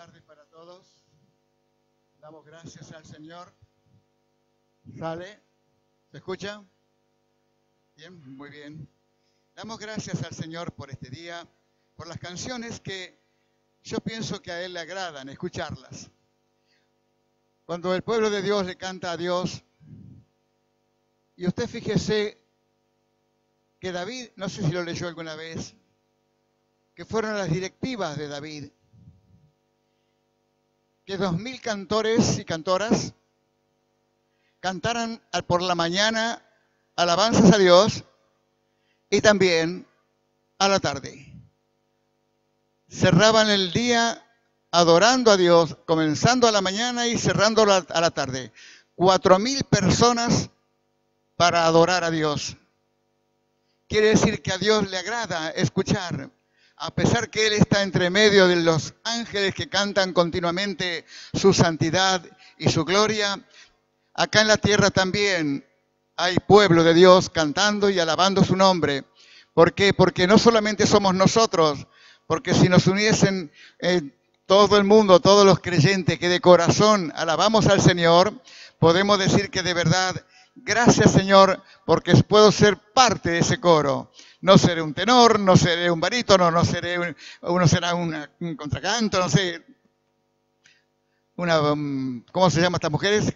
tarde para todos. Damos gracias al Señor. ¿Sale? ¿Se escucha? Bien, muy bien. Damos gracias al Señor por este día, por las canciones que yo pienso que a Él le agradan escucharlas. Cuando el pueblo de Dios le canta a Dios, y usted fíjese que David, no sé si lo leyó alguna vez, que fueron las directivas de David, que 2000 cantores y cantoras cantaran por la mañana alabanzas a Dios y también a la tarde. Cerraban el día adorando a Dios, comenzando a la mañana y cerrando a la tarde. 4000 personas para adorar a Dios. Quiere decir que a Dios le agrada escuchar, a pesar que Él está entre medio de los ángeles que cantan continuamente su santidad y su gloria. Acá en la tierra también hay pueblo de Dios cantando y alabando su nombre. ¿Por qué? Porque no solamente somos nosotros, porque si nos uniesen todo el mundo, todos los creyentes que de corazón alabamos al Señor, podemos decir que de verdad, gracias Señor, porque puedo ser parte de ese coro. No seré un tenor, no seré un barítono, no seré uno será un contracanto, no sé, ¿cómo se llaman estas mujeres?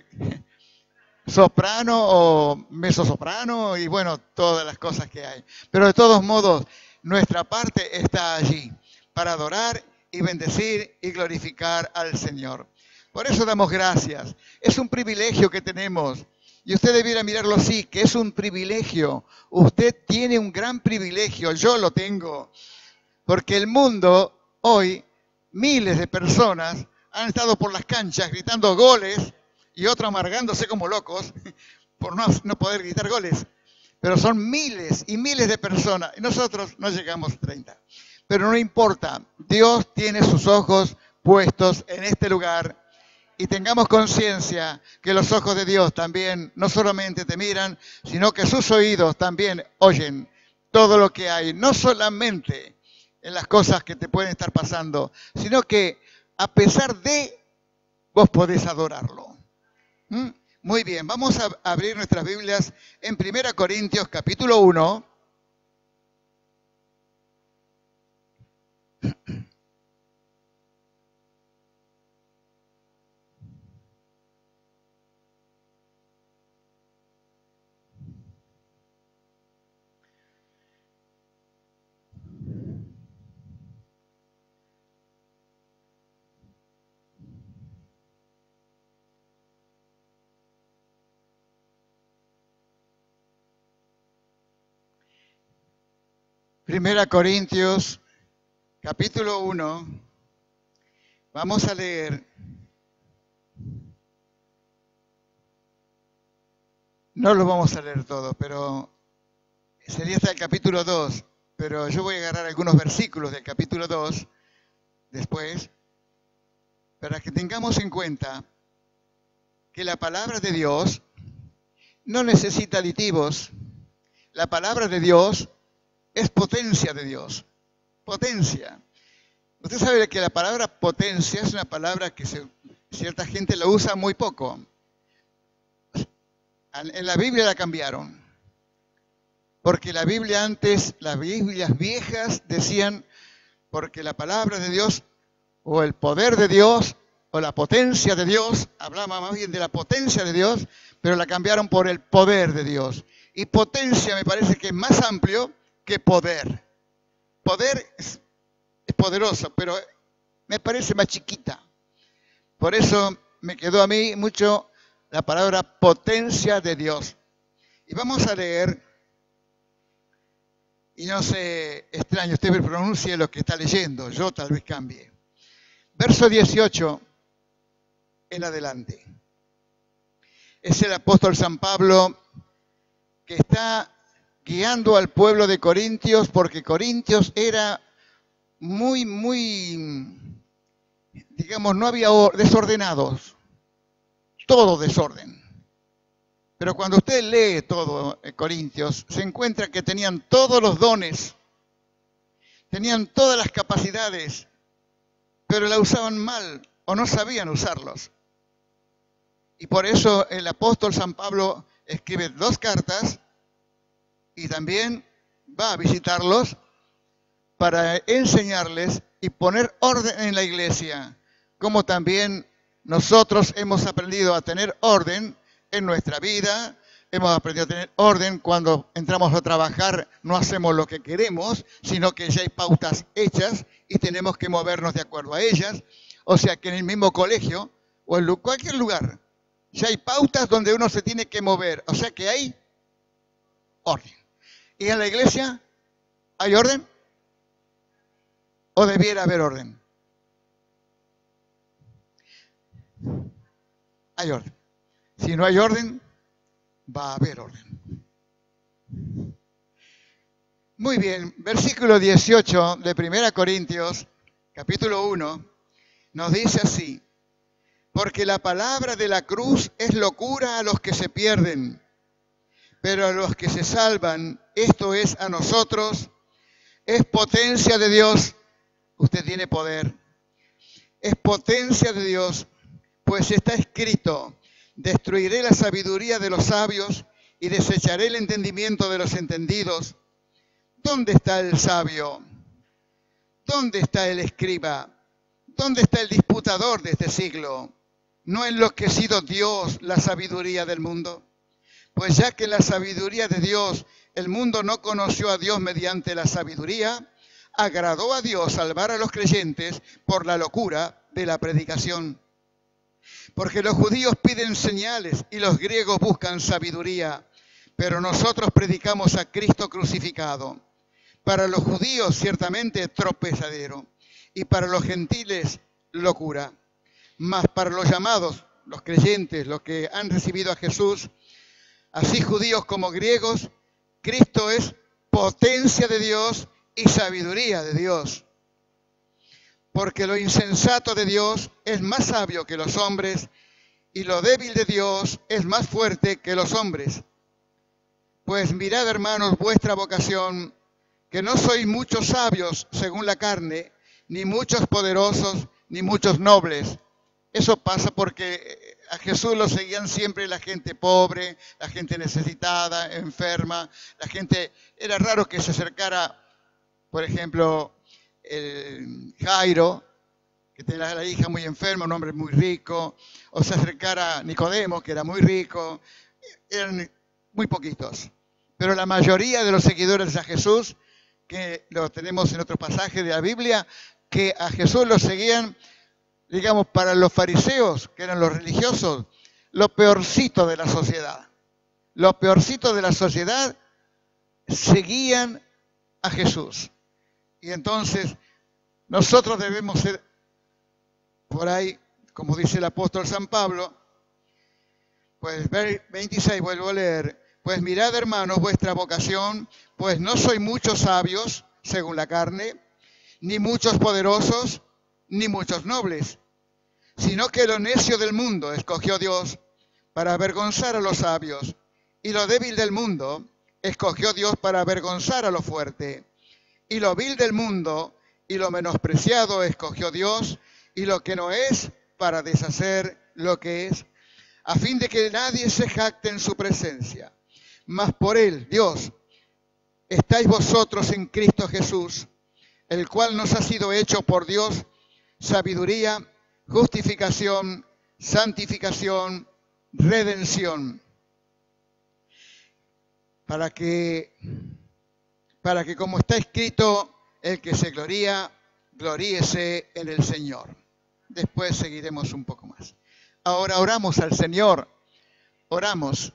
Soprano o mezzosoprano y bueno, todas las cosas que hay. Pero de todos modos, nuestra parte está allí para adorar y bendecir y glorificar al Señor. Por eso damos gracias. Es un privilegio que tenemos. Y usted debiera mirarlo así, que es un privilegio. Usted tiene un gran privilegio, yo lo tengo. Porque el mundo, hoy, miles de personas han estado por las canchas gritando goles y otros amargándose como locos por no poder gritar goles. Pero son miles y miles de personas y nosotros no llegamos a 30. Pero no importa, Dios tiene sus ojos puestos en este lugar. Y tengamos conciencia que los ojos de Dios también no solamente te miran, sino que sus oídos también oyen todo lo que hay, no solamente en las cosas que te pueden estar pasando, sino que a pesar de, vos podés adorarlo. Muy bien, vamos a abrir nuestras Biblias en 1 Corintios capítulo 1. Primera Corintios, capítulo 1, vamos a leer, no lo vamos a leer todo, pero sería hasta el capítulo 2, pero yo voy a agarrar algunos versículos del capítulo 2 después, para que tengamos en cuenta que la palabra de Dios no necesita aditivos, la palabra de Dios es potencia de Dios, potencia. Usted sabe que la palabra potencia es una palabra que cierta gente la usa muy poco. En la Biblia la cambiaron, porque la Biblia antes, las Biblias viejas decían, porque la palabra de Dios, o el poder de Dios, o la potencia de Dios, hablaba más bien de la potencia de Dios, pero la cambiaron por el poder de Dios. Y potencia me parece que es más amplio que poder. Poder es poderoso, pero me parece más chiquita. Por eso me quedó a mí mucho la palabra potencia de Dios. Y vamos a leer, y no se extrañe, usted me pronuncie lo que está leyendo, yo tal vez cambie. Verso 18 en adelante. Es el apóstol San Pablo que está guiando al pueblo de Corintios, porque Corintios era muy, digamos, no había desordenados, todo desorden. Pero cuando usted lee todo Corintios, se encuentra que tenían todos los dones, tenían todas las capacidades, pero la usaban mal o no sabían usarlos. Y por eso el apóstol San Pablo escribe 2 cartas y también va a visitarlos para enseñarles y poner orden en la iglesia, como también nosotros hemos aprendido a tener orden en nuestra vida, hemos aprendido a tener orden cuando entramos a trabajar, no hacemos lo que queremos, sino que ya hay pautas hechas y tenemos que movernos de acuerdo a ellas. O sea que en el mismo colegio o en cualquier lugar, ya hay pautas donde uno se tiene que mover, o sea que hay orden. ¿Y en la iglesia hay orden? ¿O debiera haber orden? Hay orden. Si no hay orden, va a haber orden. Muy bien, versículo 18 de 1 Corintios, capítulo 1, nos dice así: porque la palabra de la cruz es locura a los que se pierden, pero a los que se salvan, esto es a nosotros, es potencia de Dios. Usted tiene poder. Es potencia de Dios, pues está escrito: destruiré la sabiduría de los sabios y desecharé el entendimiento de los entendidos. ¿Dónde está el sabio? ¿Dónde está el escriba? ¿Dónde está el disputador de este siglo? ¿No ha enloquecido Dios la sabiduría del mundo? Pues ya que la sabiduría de Dios, el mundo no conoció a Dios mediante la sabiduría, agradó a Dios salvar a los creyentes por la locura de la predicación. Porque los judíos piden señales y los griegos buscan sabiduría, pero nosotros predicamos a Cristo crucificado. Para los judíos ciertamente tropezadero, y para los gentiles locura. Mas para los llamados, los creyentes, los que han recibido a Jesús, así judíos como griegos, Cristo es potencia de Dios y sabiduría de Dios. Porque lo insensato de Dios es más sabio que los hombres, y lo débil de Dios es más fuerte que los hombres. Pues mirad, hermanos, vuestra vocación, que no sois muchos sabios según la carne, ni muchos poderosos, ni muchos nobles. Eso pasa porque a Jesús lo seguían siempre la gente pobre, la gente necesitada, enferma. La gente, era raro que se acercara, por ejemplo, el Jairo, que tenía la hija muy enferma, un hombre muy rico, o se acercara a Nicodemo, que era muy rico. Eran muy poquitos. Pero la mayoría de los seguidores de Jesús, que lo tenemos en otro pasaje de la Biblia, que a Jesús lo seguían, digamos, para los fariseos, que eran los religiosos, lo peorcito de la sociedad. Lo peorcito de la sociedad seguían a Jesús. Y entonces nosotros debemos ser, por ahí, como dice el apóstol San Pablo, pues 26, vuelvo a leer: pues mirad, hermanos, vuestra vocación, pues no sois muchos sabios, según la carne, ni muchos poderosos, ni muchos nobles, sino que lo necio del mundo escogió Dios para avergonzar a los sabios, y lo débil del mundo escogió Dios para avergonzar a lo fuerte, y lo vil del mundo y lo menospreciado escogió Dios, y lo que no es, para deshacer lo que es, a fin de que nadie se jacte en su presencia. Mas por él, Dios, estáis vosotros en Cristo Jesús, el cual nos ha sido hecho por Dios sabiduría, justificación, santificación, redención, para que como está escrito, el que se gloría, gloríese en el Señor. Después seguiremos un poco más. Ahora oramos al Señor, oramos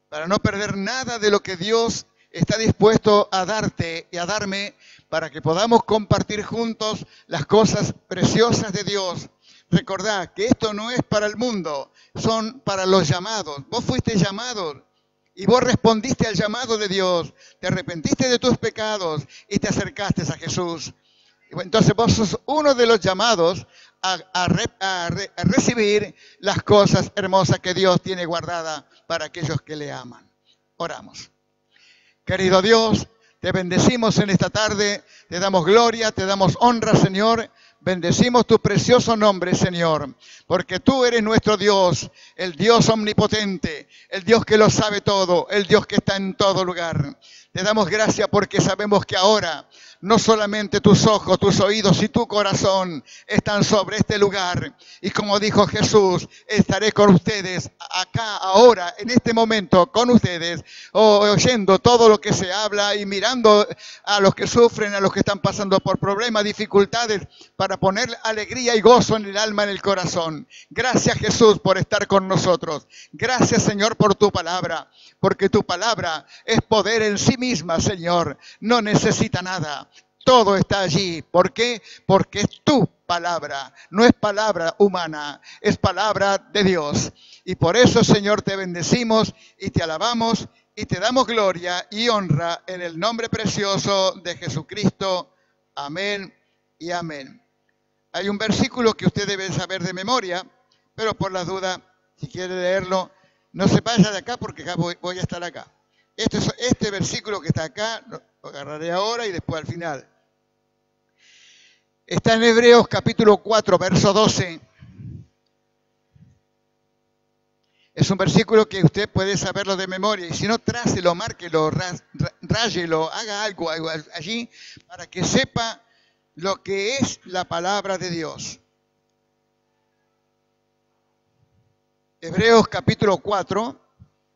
para no perder nada de lo que Dios está dispuesto a darte y a darme, para que podamos compartir juntos las cosas preciosas de Dios. Recordad que esto no es para el mundo, son para los llamados. Vos fuiste llamado y vos respondiste al llamado de Dios, te arrepentiste de tus pecados y te acercaste a Jesús. Entonces vos sos uno de los llamados a recibir las cosas hermosas que Dios tiene guardadas para aquellos que le aman. Oramos. Querido Dios, te bendecimos en esta tarde, te damos gloria, te damos honra, Señor. Bendecimos tu precioso nombre, Señor, porque tú eres nuestro Dios, el Dios omnipotente, el Dios que lo sabe todo, el Dios que está en todo lugar. Te damos gracias porque sabemos que ahora no solamente tus ojos, tus oídos y tu corazón están sobre este lugar. Y como dijo Jesús, estaré con ustedes acá, ahora, en este momento, con ustedes, oyendo todo lo que se habla y mirando a los que sufren, a los que están pasando por problemas, dificultades, para poner alegría y gozo en el alma, en el corazón. Gracias, Jesús, por estar con nosotros. Gracias, Señor, por tu palabra, porque tu palabra es poder en sí misma, Señor. No necesita nada. Todo está allí. ¿Por qué? Porque es tu palabra. No es palabra humana, es palabra de Dios. Y por eso, Señor, te bendecimos y te alabamos y te damos gloria y honra en el nombre precioso de Jesucristo. Amén y amén. Hay un versículo que usted debe saber de memoria, pero por la duda, si quiere leerlo, no se vaya de acá porque acá voy a estar acá. Este versículo que está acá, lo agarraré ahora y después al final. Está en Hebreos capítulo 4, verso 12. Es un versículo que usted puede saberlo de memoria. Y si no, trácelo, márquelo, ráyelo, haga algo allí para que sepa lo que es la palabra de Dios. Hebreos capítulo 4,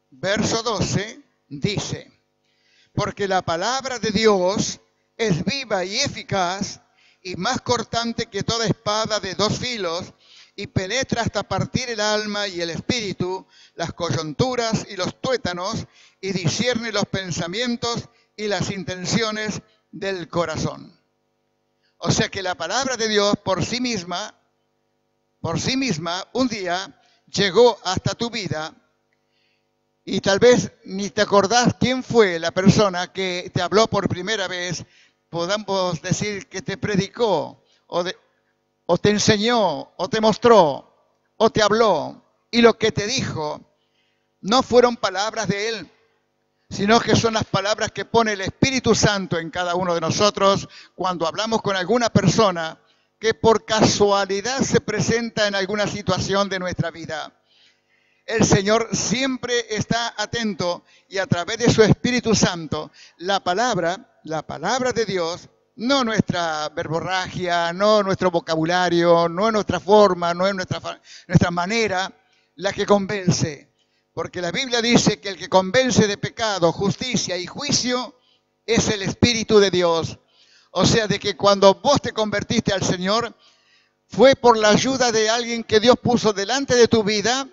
verso 12, dice: porque la palabra de Dios es viva y eficaz y más cortante que toda espada de dos filos, y penetra hasta partir el alma y el espíritu, las coyunturas y los tuétanos, y discierne los pensamientos y las intenciones del corazón. O sea que la palabra de Dios por sí misma, un día llegó hasta tu vida, y tal vez ni te acordás quién fue la persona que te habló por primera vez. Podamos decir que te predicó, o te enseñó, o te mostró, o te habló. Y lo que te dijo no fueron palabras de él, sino que son las palabras que pone el Espíritu Santo en cada uno de nosotros cuando hablamos con alguna persona que por casualidad se presenta en alguna situación de nuestra vida. El Señor siempre está atento y a través de su Espíritu Santo, la palabra de Dios, no nuestra verborragia, no nuestro vocabulario, no nuestra forma, no es nuestra manera, la que convence. Porque la Biblia dice que el que convence de pecado, justicia y juicio es el Espíritu de Dios. O sea, de que cuando vos te convertiste al Señor, fue por la ayuda de alguien que Dios puso delante de tu vida.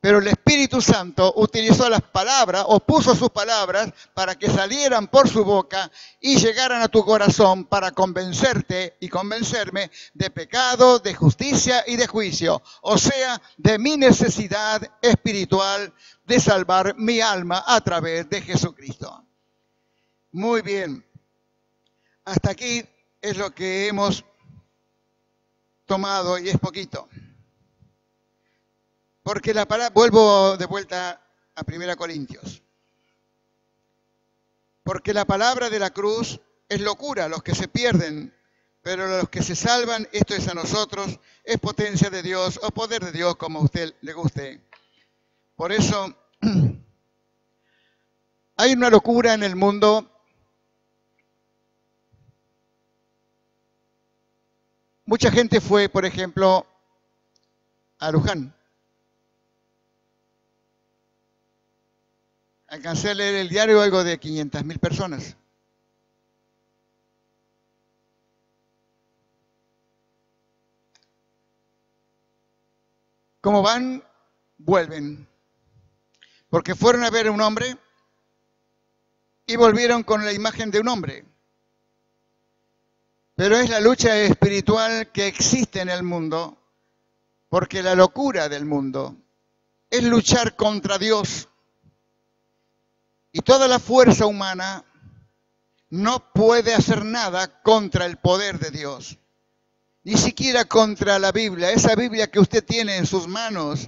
Pero el Espíritu Santo utilizó las palabras o puso sus palabras para que salieran por su boca y llegaran a tu corazón para convencerte y convencerme de pecado, de justicia y de juicio. O sea, de mi necesidad espiritual de salvar mi alma a través de Jesucristo. Muy bien. Hasta aquí es lo que hemos tomado y es poquito. Porque la palabra, vuelvo de vuelta a 1 Corintios. Porque la palabra de la cruz es locura a los que se pierden, pero a los que se salvan, esto es a nosotros, es potencia de Dios o poder de Dios, como a usted le guste. Por eso, hay una locura en el mundo. Mucha gente fue, por ejemplo, a Luján. Alcancé a leer el diario algo de 500.000 personas. Como van, vuelven. Porque fueron a ver a un hombre y volvieron con la imagen de un hombre. Pero es la lucha espiritual que existe en el mundo, porque la locura del mundo es luchar contra Dios. Y toda la fuerza humana no puede hacer nada contra el poder de Dios. Ni siquiera contra la Biblia. Esa Biblia que usted tiene en sus manos,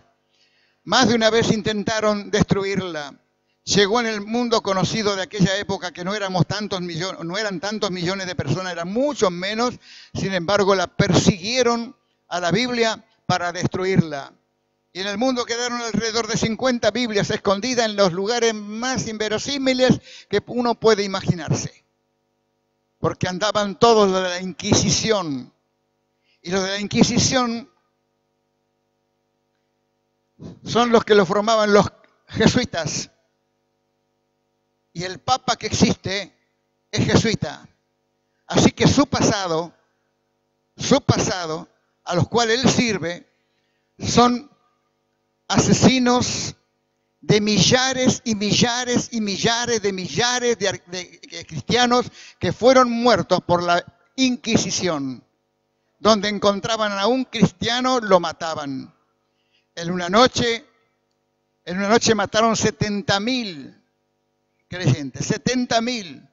más de una vez intentaron destruirla. Llegó en el mundo conocido de aquella época que no éramos tantos millones, no eran tantos millones de personas, eran muchos menos. Sin embargo, la persiguieron a la Biblia para destruirla. Y en el mundo quedaron alrededor de 50 Biblias escondidas en los lugares más inverosímiles que uno puede imaginarse. Porque andaban todos los de la Inquisición. Y los de la Inquisición son los que lo formaban los jesuitas. Y el Papa que existe es jesuita. Así que su pasado, a los cuales él sirve, son asesinos de millares y millares y millares de cristianos que fueron muertos por la Inquisición. Donde encontraban a un cristiano, lo mataban. En una noche mataron 70.000 creyentes, 70.000.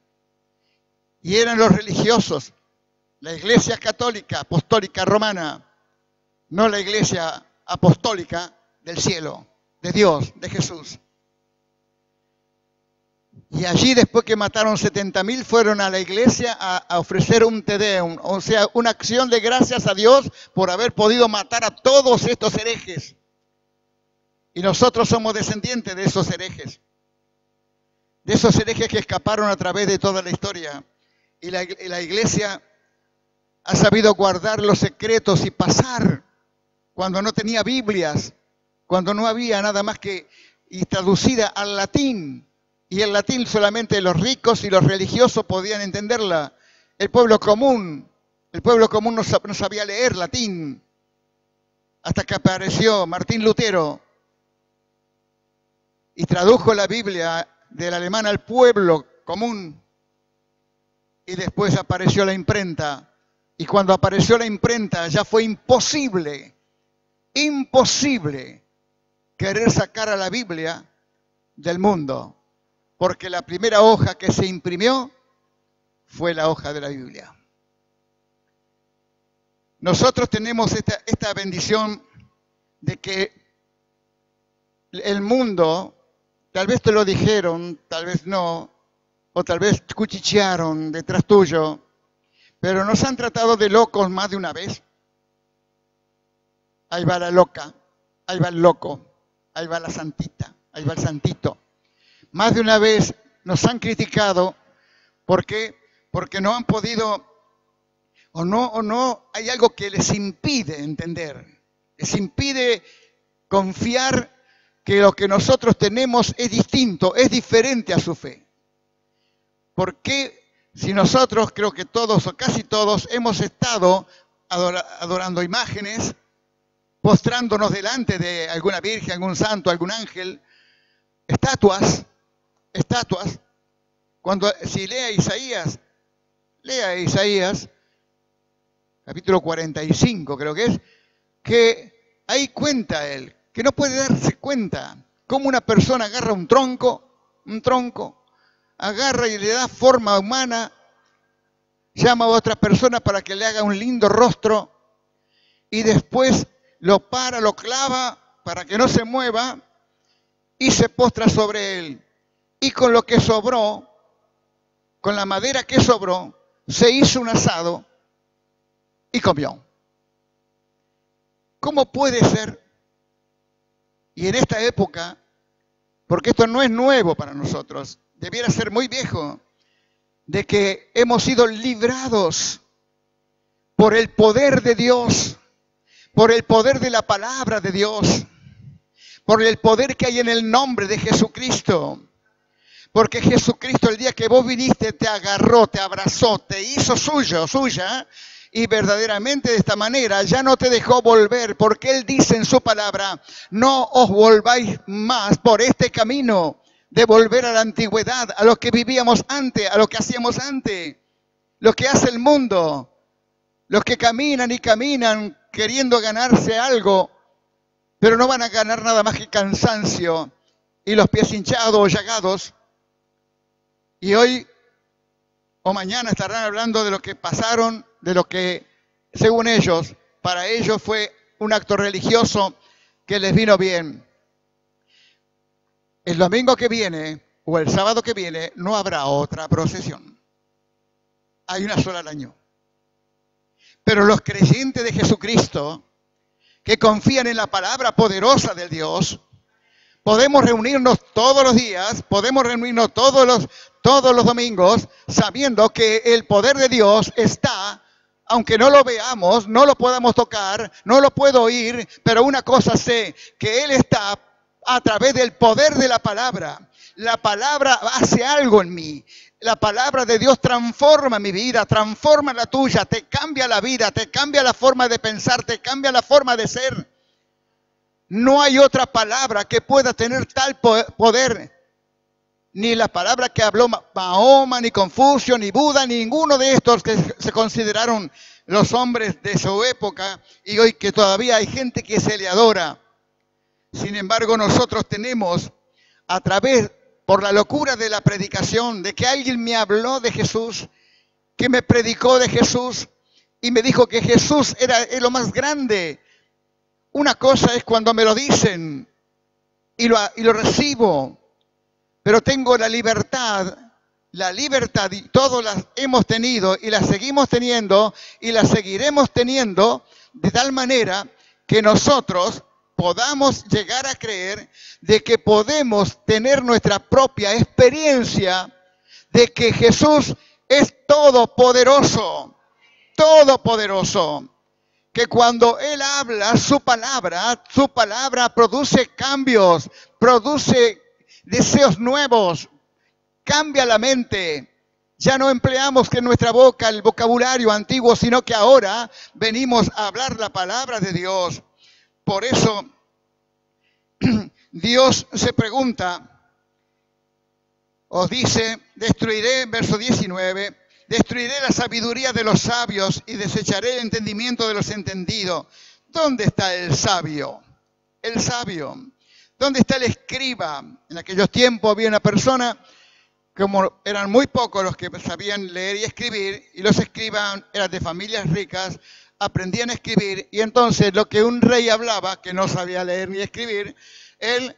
Y eran los religiosos, la Iglesia Católica Apostólica Romana, no la Iglesia Apostólica del cielo, de Dios, de Jesús. Y allí, después que mataron 70.000, fueron a la iglesia a ofrecer un Te Deum, o sea, una acción de gracias a Dios por haber podido matar a todos estos herejes. Y nosotros somos descendientes de esos herejes que escaparon a través de toda la historia. Y la iglesia ha sabido guardar los secretos y pasar cuando no tenía Biblias, cuando no había nada más que y traducida al latín. Y el latín solamente los ricos y los religiosos podían entenderla. El pueblo común no sabía leer latín. Hasta que apareció Martín Lutero y tradujo la Biblia del alemán al pueblo común. Y después apareció la imprenta. Y cuando apareció la imprenta ya fue imposible querer sacar a la Biblia del mundo. Porque la primera hoja que se imprimió fue la hoja de la Biblia. Nosotros tenemos esta bendición de que el mundo, tal vez te lo dijeron, tal vez no, o tal vez cuchichearon detrás tuyo, pero nos han tratado de locos más de una vez. Ahí va la loca, ahí va el loco, ahí va la santita, ahí va el santito. Más de una vez nos han criticado. ¿Por qué? Porque no han podido, o no, hay algo que les impide entender, les impide confiar que lo que nosotros tenemos es distinto, es diferente a su fe. ¿Por qué? Si nosotros, creo que todos o casi todos, hemos estado adorando imágenes, postrándonos delante de alguna virgen, algún santo, algún ángel, estatuas. Cuando si lea Isaías, capítulo 45 creo que es, que ahí cuenta él, que no puede darse cuenta cómo una persona agarra un tronco, agarra y le da forma humana, llama a otra persona para que le haga un lindo rostro y después lo para, lo clava para que no se mueva y se postra sobre él. Y con lo que sobró, con la madera que sobró, se hizo un asado y comió. ¿Cómo puede ser? Y en esta época, porque esto no es nuevo para nosotros, debiera ser muy viejo, de que hemos sido librados por el poder de Dios, por el poder de la palabra de Dios, por el poder que hay en el nombre de Jesucristo. Porque Jesucristo, el día que vos viniste, te agarró, te abrazó, te hizo suya, y verdaderamente de esta manera ya no te dejó volver, porque Él dice en su palabra, no os volváis más por este camino de volver a la antigüedad, a lo que vivíamos antes, a lo que hacíamos antes, lo que hace el mundo, los que caminan y caminan queriendo ganarse algo, pero no van a ganar nada más que cansancio y los pies hinchados o llagados. Y hoy o mañana estarán hablando de lo que pasaron, de lo que, según ellos, para ellos fue un acto religioso que les vino bien. el domingo que viene o el sábado que viene no habrá otra procesión. Hay una sola al año. Pero los creyentes de Jesucristo, que confían en la palabra poderosa de Dios, podemos reunirnos todos los días, podemos reunirnos todos los domingos, sabiendo que el poder de Dios está, aunque no lo veamos, no lo podamos tocar, no lo puedo oír, pero una cosa sé, que Él está a través del poder de la palabra. La palabra hace algo en mí. La palabra de Dios transforma mi vida, transforma la tuya, te cambia la vida, te cambia la forma de pensar, te cambia la forma de ser. No hay otra palabra que pueda tener tal poder. Ni la palabra que habló Mahoma, ni Confucio, ni Buda, ninguno de estos que se consideraron los hombres de su época y hoy que todavía hay gente que se le adora. Sin embargo, nosotros tenemos a través, por la locura de la predicación, de que alguien me habló de Jesús, que me predicó de Jesús y me dijo que Jesús es lo más grande. Una cosa es cuando me lo dicen y lo recibo, pero tengo la libertad y todos las hemos tenido y las seguimos teniendo y las seguiremos teniendo de tal manera que nosotros podamos llegar a creer de que podemos tener nuestra propia experiencia de que Jesús es todopoderoso, que cuando Él habla su palabra produce cambios, produce deseos nuevos, cambia la mente. Ya no empleamos que nuestra boca el vocabulario antiguo, sino que ahora venimos a hablar la palabra de Dios. Por eso, Dios se pregunta, os dice, destruiré, verso 19, destruiré la sabiduría de los sabios y desecharé el entendimiento de los entendidos. ¿Dónde está el sabio? El sabio. ¿Dónde está el escriba? En aquellos tiempos había una persona, como eran muy pocos los que sabían leer y escribir, y los escribas eran de familias ricas, aprendían a escribir, y entonces lo que un rey hablaba, que no sabía leer ni escribir, él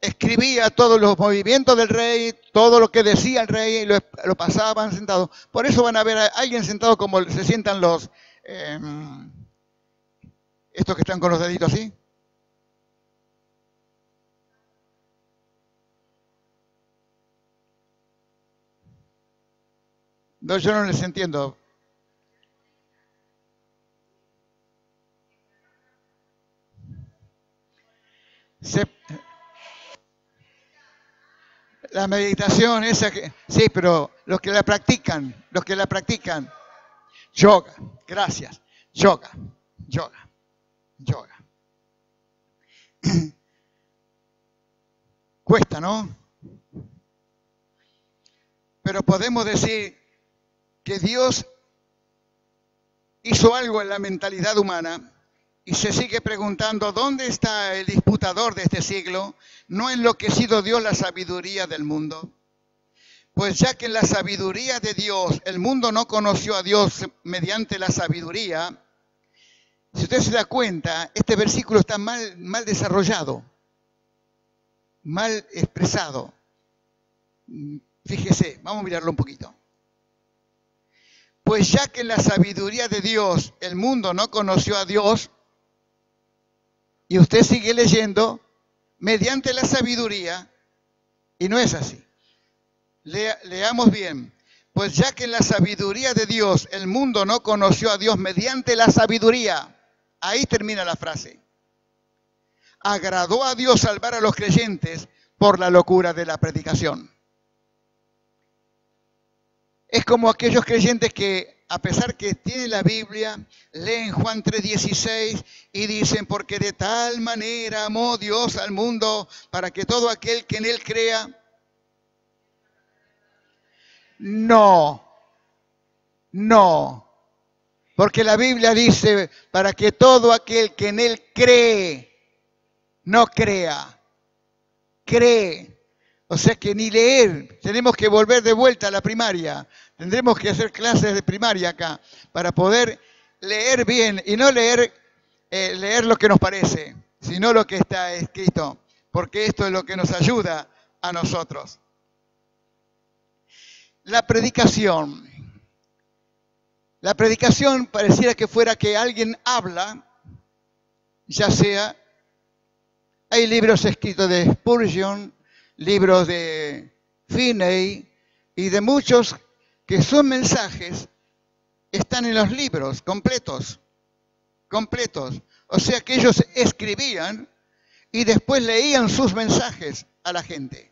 escribía todos los movimientos del rey, todo lo que decía el rey, y lo pasaban sentado. Por eso van a ver a alguien sentado como se sientan los, estos que están con los deditos así. No, yo no les entiendo. La meditación esa que, sí, pero los que la practican, yoga, gracias, yoga. Cuesta, ¿no? Pero podemos decir que Dios hizo algo en la mentalidad humana y se sigue preguntando, ¿dónde está el disputador de este siglo? ¿No ha enloquecido Dios la sabiduría del mundo? Pues ya que en la sabiduría de Dios, el mundo no conoció a Dios mediante la sabiduría, si usted se da cuenta, este versículo está mal desarrollado, mal expresado. Fíjese, vamos a mirarlo un poquito. Pues ya que en la sabiduría de Dios el mundo no conoció a Dios, y usted sigue leyendo, mediante la sabiduría, y no es así. Leamos bien. Pues ya que en la sabiduría de Dios el mundo no conoció a Dios mediante la sabiduría, ahí termina la frase. Agradó a Dios salvar a los creyentes por la locura de la predicación. Es como aquellos creyentes que, a pesar que tienen la Biblia, leen Juan 3:16 y dicen, porque de tal manera amó Dios al mundo para que todo aquel que en él crea. No, porque la Biblia dice, para que todo aquel que en él cree, no crea, cree. O sea que ni leer, tenemos que volver de vuelta a la primaria. Tendremos que hacer clases de primaria acá para poder leer bien y no leer lo que nos parece, sino lo que está escrito. porque esto es lo que nos ayuda a nosotros. La predicación. La predicación pareciera que fuera que alguien habla, ya sea, hay libros escritos de Spurgeon, libros de Finney y de muchos que sus mensajes están en los libros completos. O sea que ellos escribían y después leían sus mensajes a la gente.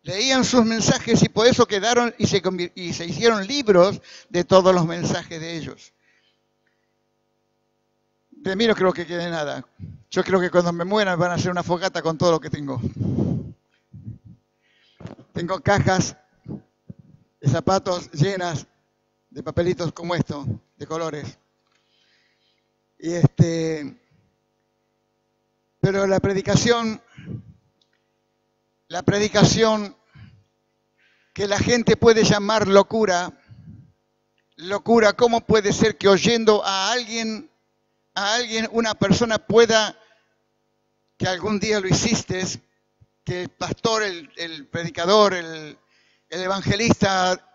Leían sus mensajes y por eso quedaron y se hicieron libros de todos los mensajes de ellos. De mí no creo que quede nada. Yo creo que cuando me mueran van a hacer una fogata con todo lo que tengo. Tengo cajas de zapatos llenas de papelitos como esto, de colores. Pero la predicación que la gente puede llamar locura, ¿cómo puede ser que oyendo a alguien, una persona pueda, que algún día lo hiciste, que el pastor, el predicador, el evangelista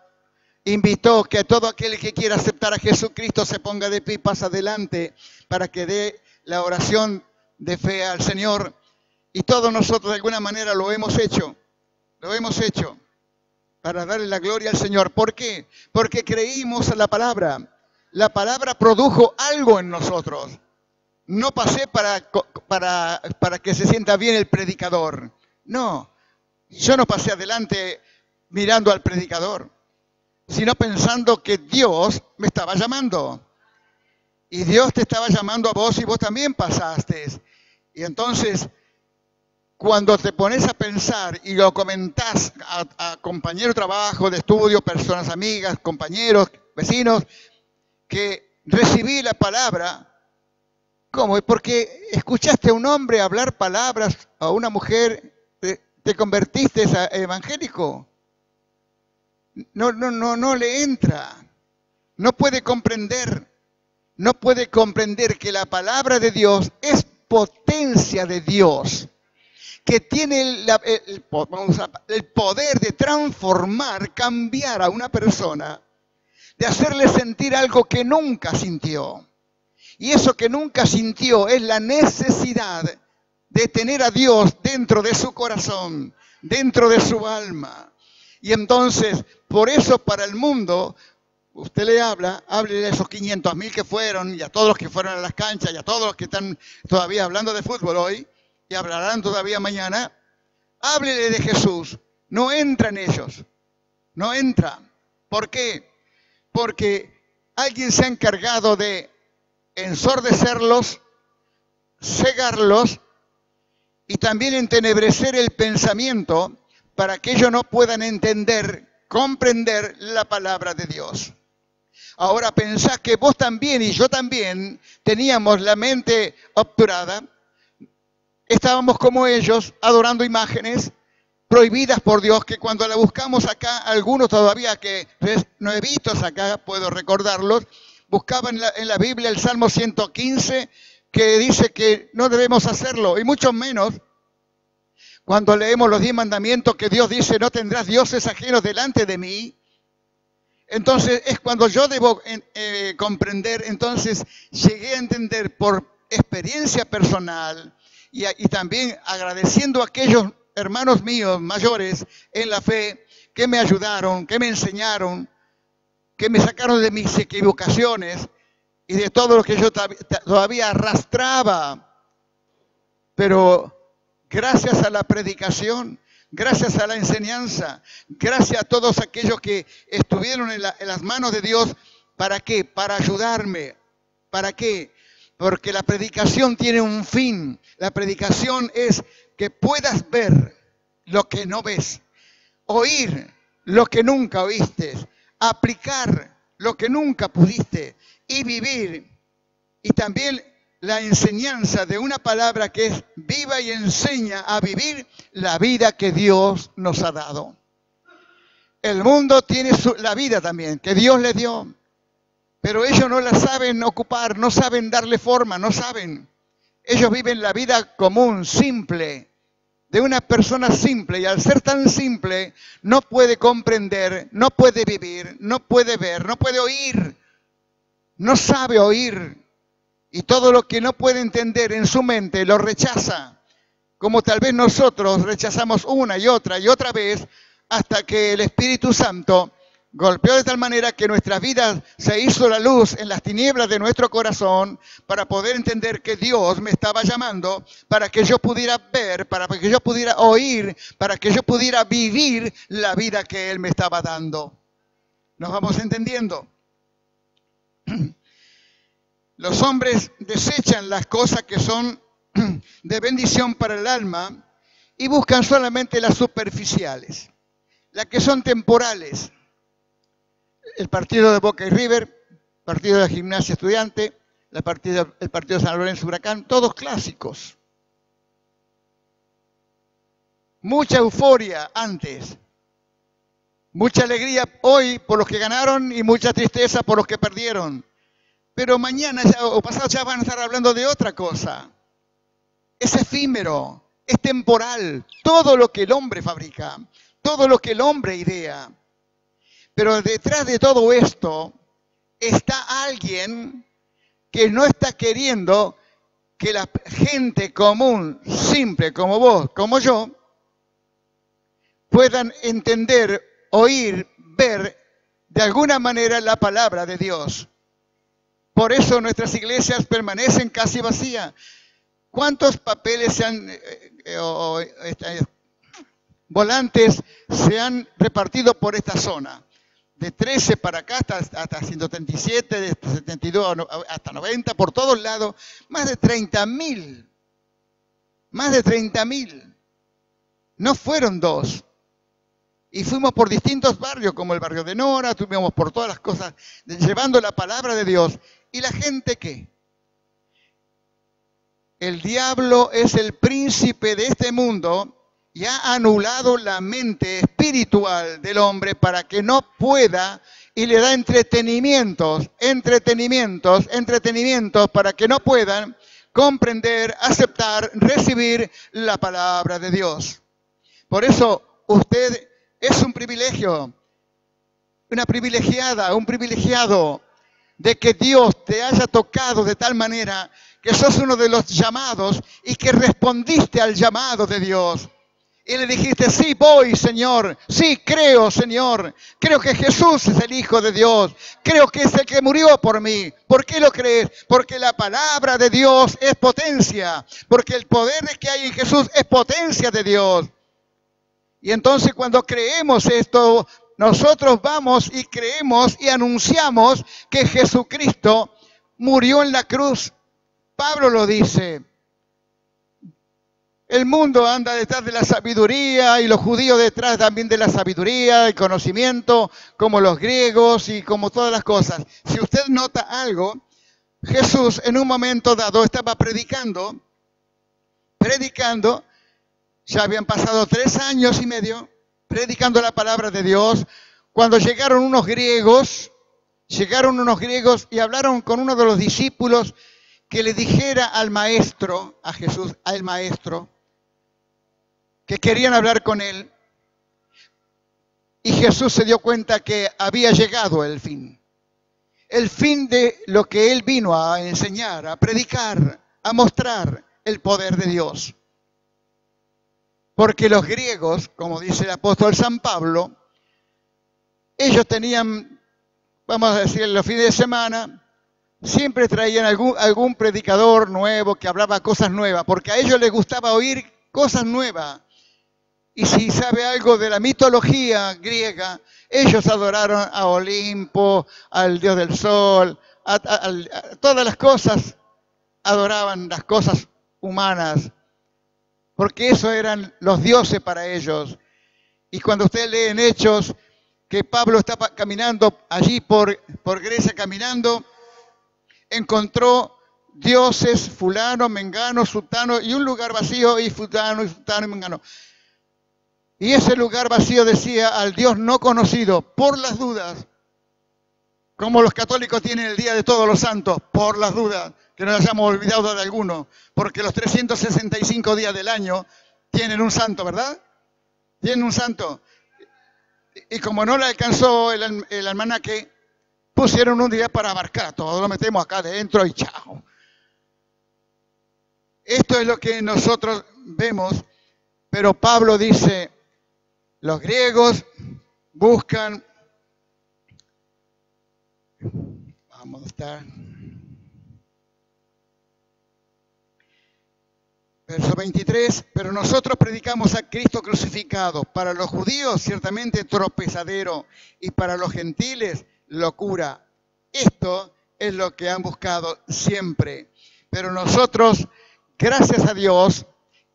invitó que a todo aquel que quiera aceptar a Jesucristo se ponga de pie y pase adelante para que dé la oración de fe al Señor? Y todos nosotros de alguna manera lo hemos hecho para darle la gloria al Señor. ¿Por qué? Porque creímos en la palabra. La palabra produjo algo en nosotros. No pasé para que se sienta bien el predicador. No, yo no pasé adelante mirando al predicador, sino pensando que Dios me estaba llamando. Y Dios te estaba llamando a vos y vos también pasaste. Y entonces, cuando te pones a pensar y lo comentás a compañeros de trabajo, de estudio, personas amigas, compañeros, vecinos, que recibí la palabra, ¿cómo? Porque escuchaste a un hombre hablar palabras, a una mujer, te convertiste a evangélico. No le entra. No puede comprender que la palabra de Dios es potencia de Dios, que tiene el poder de transformar, cambiar a una persona, de hacerle sentir algo que nunca sintió. Y eso que nunca sintió es la necesidad de tener a Dios dentro de su corazón, dentro de su alma. Y entonces, por eso para el mundo, usted le háblele a esos 500.000 que fueron, y a todos los que fueron a las canchas, y a todos los que están todavía hablando de fútbol hoy, y hablarán todavía mañana, háblele de Jesús. No entra en ellos, no entra. ¿Por qué? Porque alguien se ha encargado de ensordecerlos, cegarlos, y también entenebrecer el pensamiento para que ellos no puedan entender, comprender la palabra de Dios. Ahora pensás que vos también y yo también teníamos la mente obturada, estábamos como ellos adorando imágenes prohibidas por Dios, que cuando la buscamos acá, algunos todavía que nuevitos acá, puedo recordarlos, buscaban en la Biblia el Salmo 115, que dice que no debemos hacerlo, y mucho menos cuando leemos los 10 mandamientos que Dios dice, no tendrás dioses ajenos delante de mí. Entonces es cuando yo debo comprender, entonces llegué a entender por experiencia personal y también agradeciendo a aquellos hermanos míos mayores en la fe que me ayudaron, que me enseñaron, que me sacaron de mis equivocaciones y de todo lo que yo todavía arrastraba. Pero gracias a la predicación, gracias a la enseñanza, gracias a todos aquellos que estuvieron en las manos de Dios, ¿para qué? Para ayudarme. ¿Para qué? Porque la predicación tiene un fin. La predicación es que puedas ver lo que no ves, oír lo que nunca oíste, aplicar lo que nunca pudiste y vivir. Y también la enseñanza de una palabra que es viva y enseña a vivir la vida que Dios nos ha dado. El mundo tiene la vida también, que Dios le dio, pero ellos no la saben ocupar, no saben darle forma, no saben. Ellos viven la vida común, simple, de una persona simple, y al ser tan simple no puede comprender, no puede vivir, no puede ver, no puede oír, no sabe oír, y todo lo que no puede entender en su mente lo rechaza, como tal vez nosotros rechazamos una y otra vez, hasta que el Espíritu Santo golpeó de tal manera que nuestra vida se hizo la luz en las tinieblas de nuestro corazón para poder entender que Dios me estaba llamando para que yo pudiera ver, para que yo pudiera oír, para que yo pudiera vivir la vida que Él me estaba dando. ¿Nos vamos entendiendo? Los hombres desechan las cosas que son de bendición para el alma y buscan solamente las superficiales, las que son temporales. El partido de Boca y River, el partido de la Gimnasia Estudiante, el partido de San Lorenzo Huracán, todos clásicos. Mucha euforia antes, mucha alegría hoy por los que ganaron y mucha tristeza por los que perdieron. Pero mañana o pasado ya van a estar hablando de otra cosa. Es efímero, es temporal, todo lo que el hombre fabrica, todo lo que el hombre idea. Pero detrás de todo esto está alguien que no está queriendo que la gente común, simple, como vos, como yo, puedan entender, oír, ver de alguna manera la palabra de Dios. Por eso nuestras iglesias permanecen casi vacías. ¿Cuántos papeles volantes se han repartido por esta zona? De 13 para acá hasta 137, de 72 hasta 90, por todos lados, más de 30.000. Más de 30.000. No fueron dos. Y fuimos por distintos barrios, como el barrio de Nora, estuvimos por todas las cosas, llevando la palabra de Dios. ¿Y la gente qué? El diablo es el príncipe de este mundo y ha anulado la mente espiritual del hombre para que no pueda, y le da entretenimientos para que no puedan comprender, aceptar, recibir la palabra de Dios. Por eso usted es un privilegio, una privilegiada, un privilegiado de que Dios te haya tocado de tal manera que sos uno de los llamados y que respondiste al llamado de Dios. Y le dijiste, sí voy, Señor, sí creo, Señor, creo que Jesús es el Hijo de Dios, creo que es el que murió por mí. ¿Por qué lo crees? Porque la palabra de Dios es potencia, porque el poder que hay en Jesús es potencia de Dios. Y entonces cuando creemos esto, nosotros vamos y creemos y anunciamos que Jesucristo murió en la cruz. Pablo lo dice. El mundo anda detrás de la sabiduría y los judíos detrás también de la sabiduría y conocimiento, como los griegos y como todas las cosas. Si usted nota algo, Jesús en un momento dado estaba predicando, ya habían pasado 3 años y medio, predicando la palabra de Dios, cuando llegaron unos griegos y hablaron con uno de los discípulos que le dijera al maestro, a Jesús, al maestro, que querían hablar con él. Y Jesús se dio cuenta que había llegado el fin de lo que él vino a enseñar, a predicar, a mostrar el poder de Dios. Porque los griegos, como dice el apóstol San Pablo, ellos tenían, vamos a decir, los fines de semana, siempre traían algún predicador nuevo que hablaba cosas nuevas, porque a ellos les gustaba oír cosas nuevas. Y si sabe algo de la mitología griega, ellos adoraron a Olimpo, al dios del sol, a todas las cosas, adoraban las cosas humanas, porque eso eran los dioses para ellos. Y cuando usted lee en Hechos que Pablo estaba caminando allí por Grecia, caminando, encontró dioses, fulano, mengano, sutano, y un lugar vacío, y fulano, y sutano, y mengano. Y ese lugar vacío decía al Dios no conocido, por las dudas, como los católicos tienen el Día de Todos los Santos, por las dudas. que nos hayamos olvidado de alguno, porque los 365 días del año tienen un santo, ¿verdad? Tienen un santo. Y como no le alcanzó el almanaque, pusieron un día para abarcar a todo. Lo metemos acá adentro y chao. Esto es lo que nosotros vemos, pero Pablo dice, los griegos buscan, vamos a estar, verso 23, pero nosotros predicamos a Cristo crucificado, para los judíos ciertamente tropezadero y para los gentiles locura. Esto es lo que han buscado siempre, pero nosotros, gracias a Dios,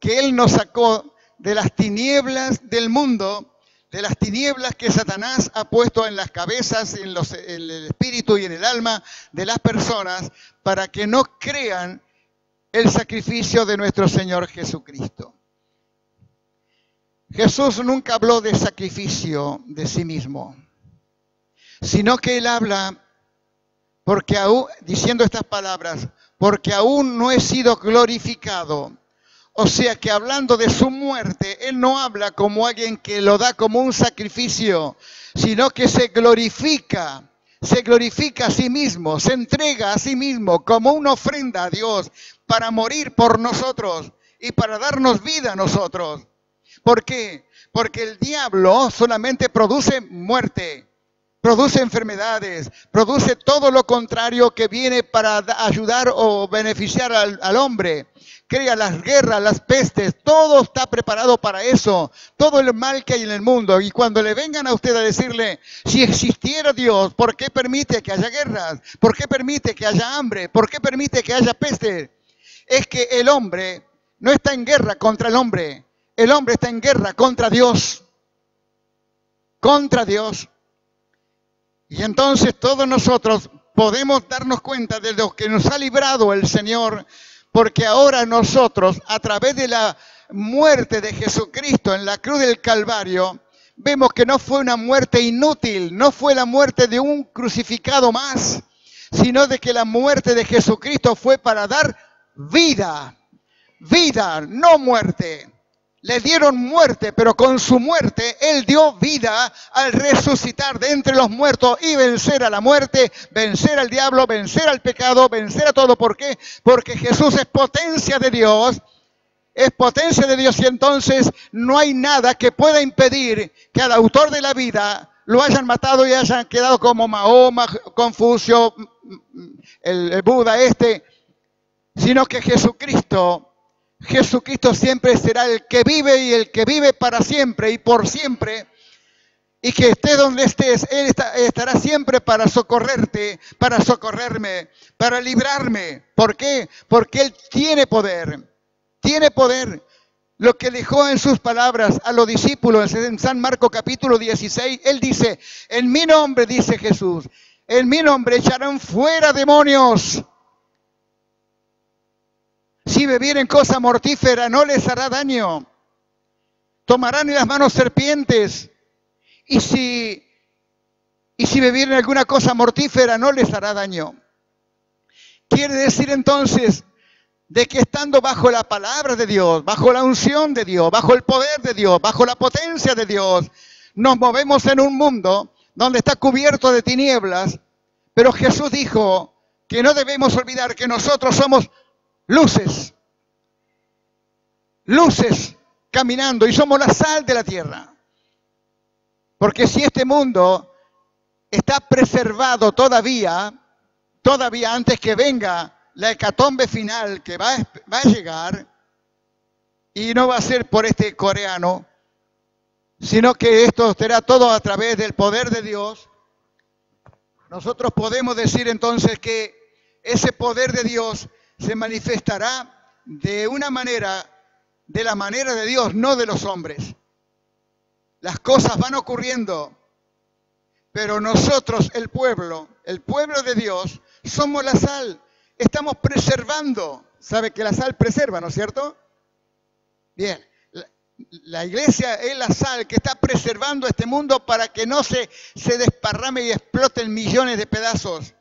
que Él nos sacó de las tinieblas del mundo, de las tinieblas que Satanás ha puesto en las cabezas, en el espíritu y en el alma de las personas, para que no crean el sacrificio de nuestro Señor Jesucristo. Jesús nunca habló de sacrificio de sí mismo, sino que Él habla, porque aún, diciendo estas palabras, porque aún no he sido glorificado. O sea que hablando de su muerte, Él no habla como alguien que lo da como un sacrificio, sino que se glorifica a sí mismo, se entrega a sí mismo como una ofrenda a Dios para morir por nosotros y para darnos vida a nosotros. ¿Por qué? Porque el diablo solamente produce muerte, produce enfermedades, produce todo lo contrario que viene para ayudar o beneficiar al hombre. Crea las guerras, las pestes, todo está preparado para eso, todo el mal que hay en el mundo. Y cuando le vengan a usted a decirle, si existiera Dios, ¿por qué permite que haya guerras? ¿Por qué permite que haya hambre? ¿Por qué permite que haya peste? Es que el hombre no está en guerra contra el hombre está en guerra contra Dios. Contra Dios. Y entonces todos nosotros podemos darnos cuenta de lo que nos ha librado el Señor, porque ahora nosotros, a través de la muerte de Jesucristo en la cruz del Calvario, vemos que no fue una muerte inútil, no fue la muerte de un crucificado más, sino de que la muerte de Jesucristo fue para dar vida, vida, no muerte. Le dieron muerte, pero con su muerte Él dio vida al resucitar de entre los muertos y vencer a la muerte, vencer al diablo, vencer al pecado, vencer a todo. ¿Por qué? Porque Jesús es potencia de Dios y entonces no hay nada que pueda impedir que al autor de la vida lo hayan matado y hayan quedado como Mahoma, Confucio, el Buda sino que Jesucristo siempre será el que vive y el que vive para siempre y por siempre, y que esté donde estés, Él estará siempre para socorrerte, para socorrerme, para librarme. ¿Por qué? Porque Él tiene poder, tiene poder. Lo que dejó en sus palabras a los discípulos en San Marcos capítulo 16, Él dice, en mi nombre, dice Jesús, en mi nombre echarán fuera demonios. Si bebieren cosa mortífera, no les hará daño. Tomarán en las manos serpientes. Y si bebieren alguna cosa mortífera, no les hará daño. Quiere decir entonces de que estando bajo la palabra de Dios, bajo la unción de Dios, bajo el poder de Dios, bajo la potencia de Dios, nos movemos en un mundo donde está cubierto de tinieblas. Pero Jesús dijo que no debemos olvidar que nosotros somos luces caminando y somos la sal de la tierra. Porque si este mundo está preservado todavía antes que venga la hecatombe final que va a llegar, y no va a ser por este coreano, sino que esto será todo a través del poder de Dios, nosotros podemos decir entonces que ese poder de Dios se manifestará de una manera, de la manera de Dios, no de los hombres. Las cosas van ocurriendo, pero nosotros, el pueblo de Dios, somos la sal. Estamos preservando. ¿Sabe que la sal preserva, no es cierto? Bien, la iglesia es la sal que está preservando este mundo para que no se desparrame y explote en millones de pedazos.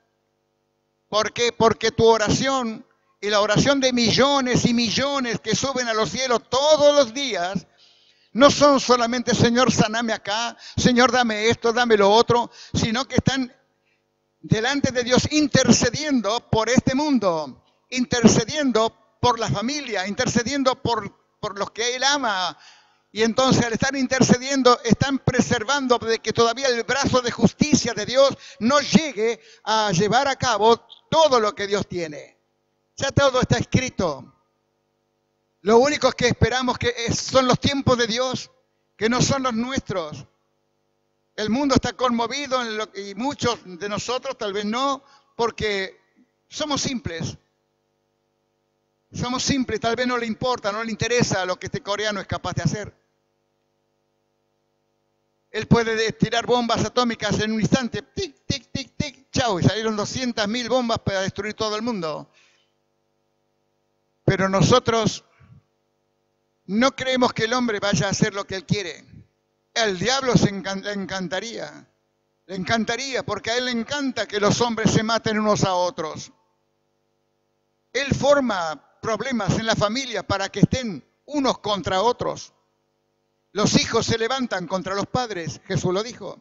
¿Por qué? Porque tu oración y la oración de millones y millones que suben a los cielos todos los días, no son solamente, Señor, saname acá, Señor, dame esto, dame lo otro, sino que están delante de Dios intercediendo por este mundo, intercediendo por la familia, intercediendo por los que Él ama. Y entonces al estar intercediendo, están preservando de que todavía el brazo de justicia de Dios no llegue a llevar a cabo todo lo que Dios tiene. Ya todo está escrito. Lo único que esperamos son los tiempos de Dios, que no son los nuestros. El mundo está conmovido y muchos de nosotros tal vez no, porque somos simples. Somos simples, tal vez no le importa, no le interesa lo que este coreano es capaz de hacer. Él puede tirar bombas atómicas en un instante, tic, tic, tic, tic, chau, y salieron 200.000 bombas para destruir todo el mundo. Pero nosotros no creemos que el hombre vaya a hacer lo que él quiere. El diablo le encantaría, porque a él le encanta que los hombres se maten unos a otros. Él forma problemas en la familia para que estén unos contra otros. Los hijos se levantan contra los padres, Jesús lo dijo.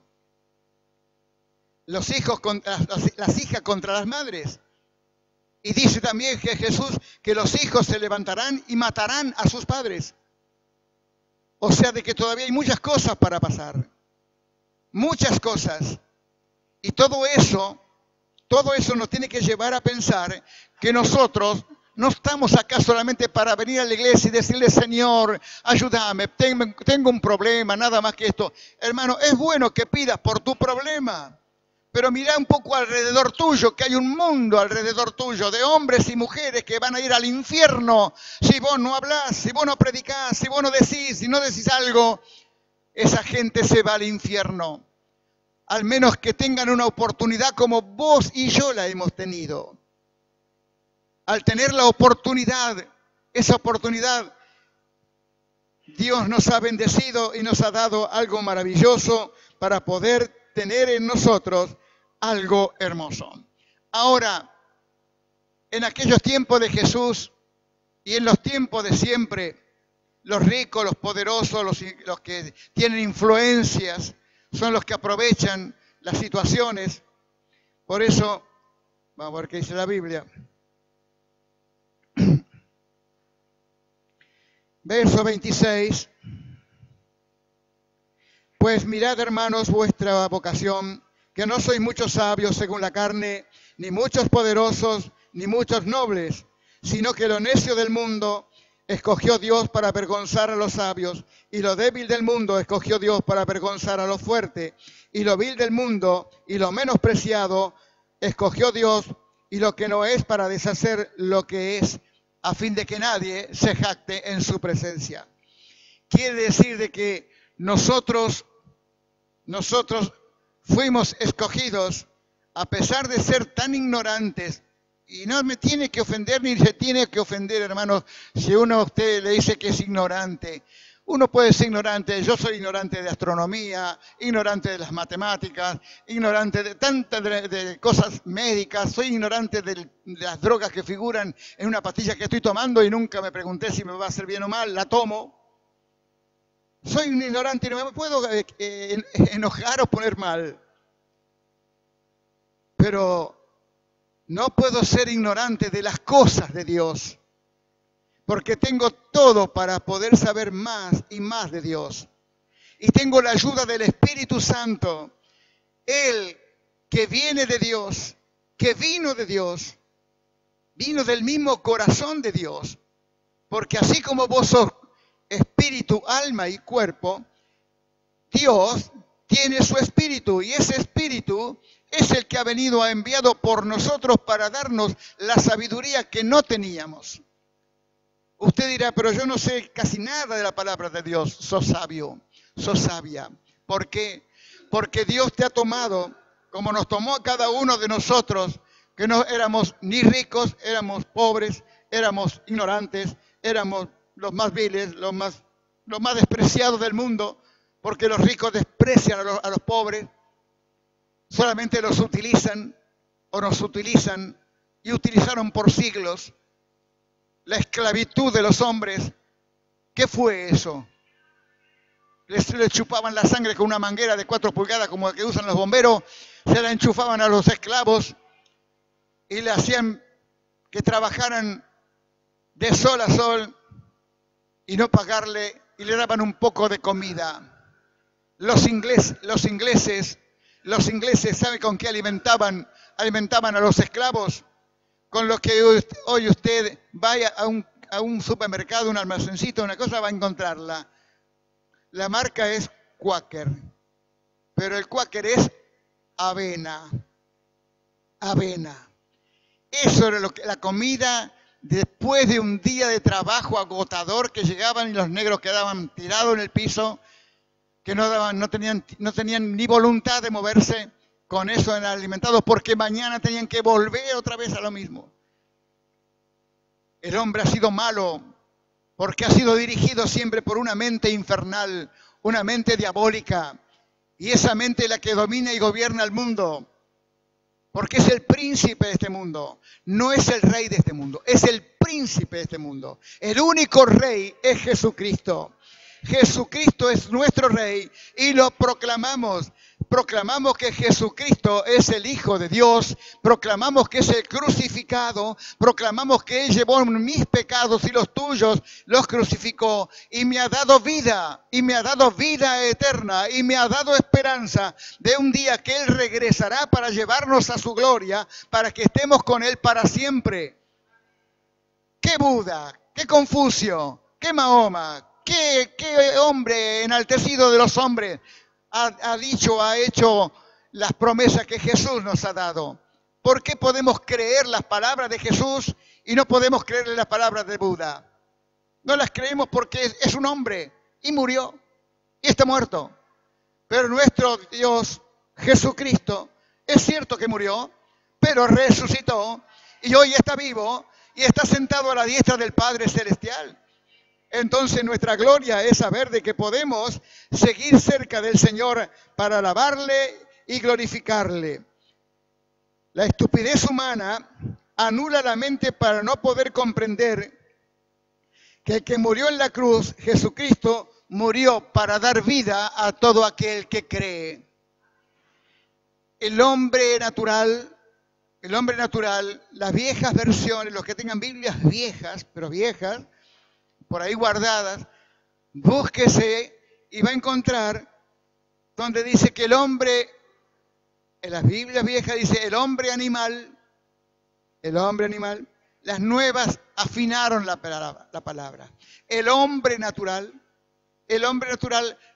Los hijos contra las hijas contra las madres. Y dice también que Jesús que los hijos se levantarán y matarán a sus padres. O sea, de que todavía hay muchas cosas para pasar. Muchas cosas. Y todo eso nos tiene que llevar a pensar que nosotros no estamos acá solamente para venir a la iglesia y decirle, Señor, ayúdame, tengo un problema, nada más que esto. Hermano, es bueno que pidas por tu problema, pero mira un poco alrededor tuyo, que hay un mundo alrededor tuyo de hombres y mujeres que van a ir al infierno si vos no hablás, si vos no predicás, si vos no decís, si no decís algo. Esa gente se va al infierno. Al menos que tengan una oportunidad como vos y yo la hemos tenido. Al tener la oportunidad, esa oportunidad, Dios nos ha bendecido y nos ha dado algo maravilloso para poder tener en nosotros algo hermoso. Ahora, en aquellos tiempos de Jesús y en los tiempos de siempre, los ricos, los poderosos, los que tienen influencias, son los que aprovechan las situaciones. Por eso, vamos a ver qué dice la Biblia. Verso 26. Pues mirad, hermanos, vuestra vocación, que no sois muchos sabios según la carne, ni muchos poderosos, ni muchos nobles, sino que lo necio del mundo escogió Dios para avergonzar a los sabios, y lo débil del mundo escogió Dios para avergonzar a lo fuerte, y lo vil del mundo y lo menospreciado escogió Dios, y lo que no es para deshacer lo que es, a fin de que nadie se jacte en su presencia. Quiere decir de que nosotros fuimos escogidos a pesar de ser tan ignorantes. Y no me tiene que ofender ni se tiene que ofender, hermanos, si uno a usted le dice que es ignorante. Uno puede ser ignorante, yo soy ignorante de astronomía, ignorante de las matemáticas, ignorante de tantas de cosas médicas, soy ignorante de las drogas que figuran en una pastilla que estoy tomando y nunca me pregunté si me va a hacer bien o mal, la tomo. Soy un ignorante y no me puedo enojar o poner mal. Pero no puedo ser ignorante de las cosas de Dios, porque tengo todo para poder saber más y más de Dios. Y tengo la ayuda del Espíritu Santo, Él que viene de Dios, que vino de Dios, vino del mismo corazón de Dios, porque así como vos sos espíritu, alma y cuerpo, Dios tiene su espíritu, y ese espíritu es el que ha venido, ha enviado por nosotros para darnos la sabiduría que no teníamos. Usted dirá, pero yo no sé casi nada de la palabra de Dios. Sos sabio, sos sabia. ¿Por qué? Porque Dios te ha tomado, como nos tomó a cada uno de nosotros, que no éramos ni ricos, éramos pobres, éramos ignorantes, éramos los más viles, los más despreciados del mundo, porque los ricos desprecian a los pobres, solamente los utilizan o nos utilizan y utilizaron por siglos. la esclavitud de los hombres. ¿Qué fue eso? Les chupaban la sangre con una manguera de 4 pulgadas como la que usan los bomberos, se la enchufaban a los esclavos y le hacían que trabajaran de sol a sol y no pagarle, y le daban un poco de comida. Los ingleses, ¿sabe con qué alimentaban a los esclavos? Con lo que hoy usted vaya a un supermercado, un almacencito, una cosa, va a encontrarla. La marca es Quaker, pero el Quaker es avena. Avena. Eso era la comida después de un día de trabajo agotador, que llegaban y los negros quedaban tirados en el piso, que no tenían ni voluntad de moverse. Con eso eran alimentados, porque mañana tenían que volver otra vez a lo mismo. El hombre ha sido malo porque ha sido dirigido siempre por una mente infernal, una mente diabólica. Y esa mente es la que domina y gobierna el mundo. Porque es el príncipe de este mundo. No es el rey de este mundo, es el príncipe de este mundo. El único rey es Jesucristo. Jesucristo es nuestro rey y lo proclamamos. Proclamamos que Jesucristo es el Hijo de Dios, proclamamos que es el crucificado, proclamamos que Él llevó mis pecados y los tuyos, los crucificó y me ha dado vida eterna y me ha dado esperanza de un día que Él regresará para llevarnos a su gloria, para que estemos con Él para siempre. ¿Qué Buda? ¿Qué Confucio? ¿Qué Mahoma? ¿Qué hombre enaltecido de los hombres ha hecho las promesas que Jesús nos ha dado? ¿Por qué podemos creer las palabras de Jesús y no podemos creer las palabras de Buda? No las creemos porque es un hombre y murió y está muerto. Pero nuestro Dios, Jesucristo, es cierto que murió, pero resucitó y hoy está vivo y está sentado a la diestra del Padre Celestial. Entonces nuestra gloria es saber de que podemos seguir cerca del Señor para alabarle y glorificarle. La estupidez humana anula la mente para no poder comprender que el que murió en la cruz, Jesucristo, murió para dar vida a todo aquel que cree. El hombre natural, las viejas versiones, los que tengan Biblias viejas, pero viejas, por ahí guardadas, búsquese y va a encontrar donde dice que el hombre, en las Biblias viejas dice el hombre animal, las nuevas afinaron la palabra. El hombre natural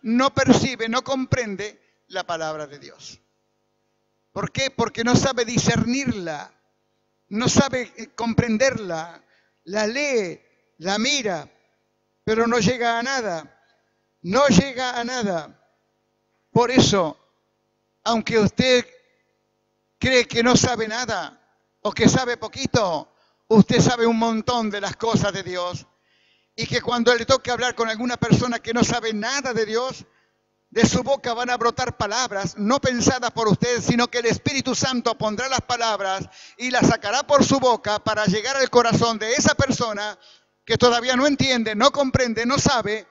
no percibe, no comprende la palabra de Dios. ¿Por qué? Porque no sabe discernirla, no sabe comprenderla, la lee, la mira, pero no llega a nada, Por eso, aunque usted cree que no sabe nada o que sabe poquito, usted sabe un montón de las cosas de Dios, y que cuando le toque hablar con alguna persona que no sabe nada de Dios, de su boca van a brotar palabras no pensadas por usted, sino que el Espíritu Santo pondrá las palabras y las sacará por su boca para llegar al corazón de esa persona que todavía no entiende, no comprende, no sabe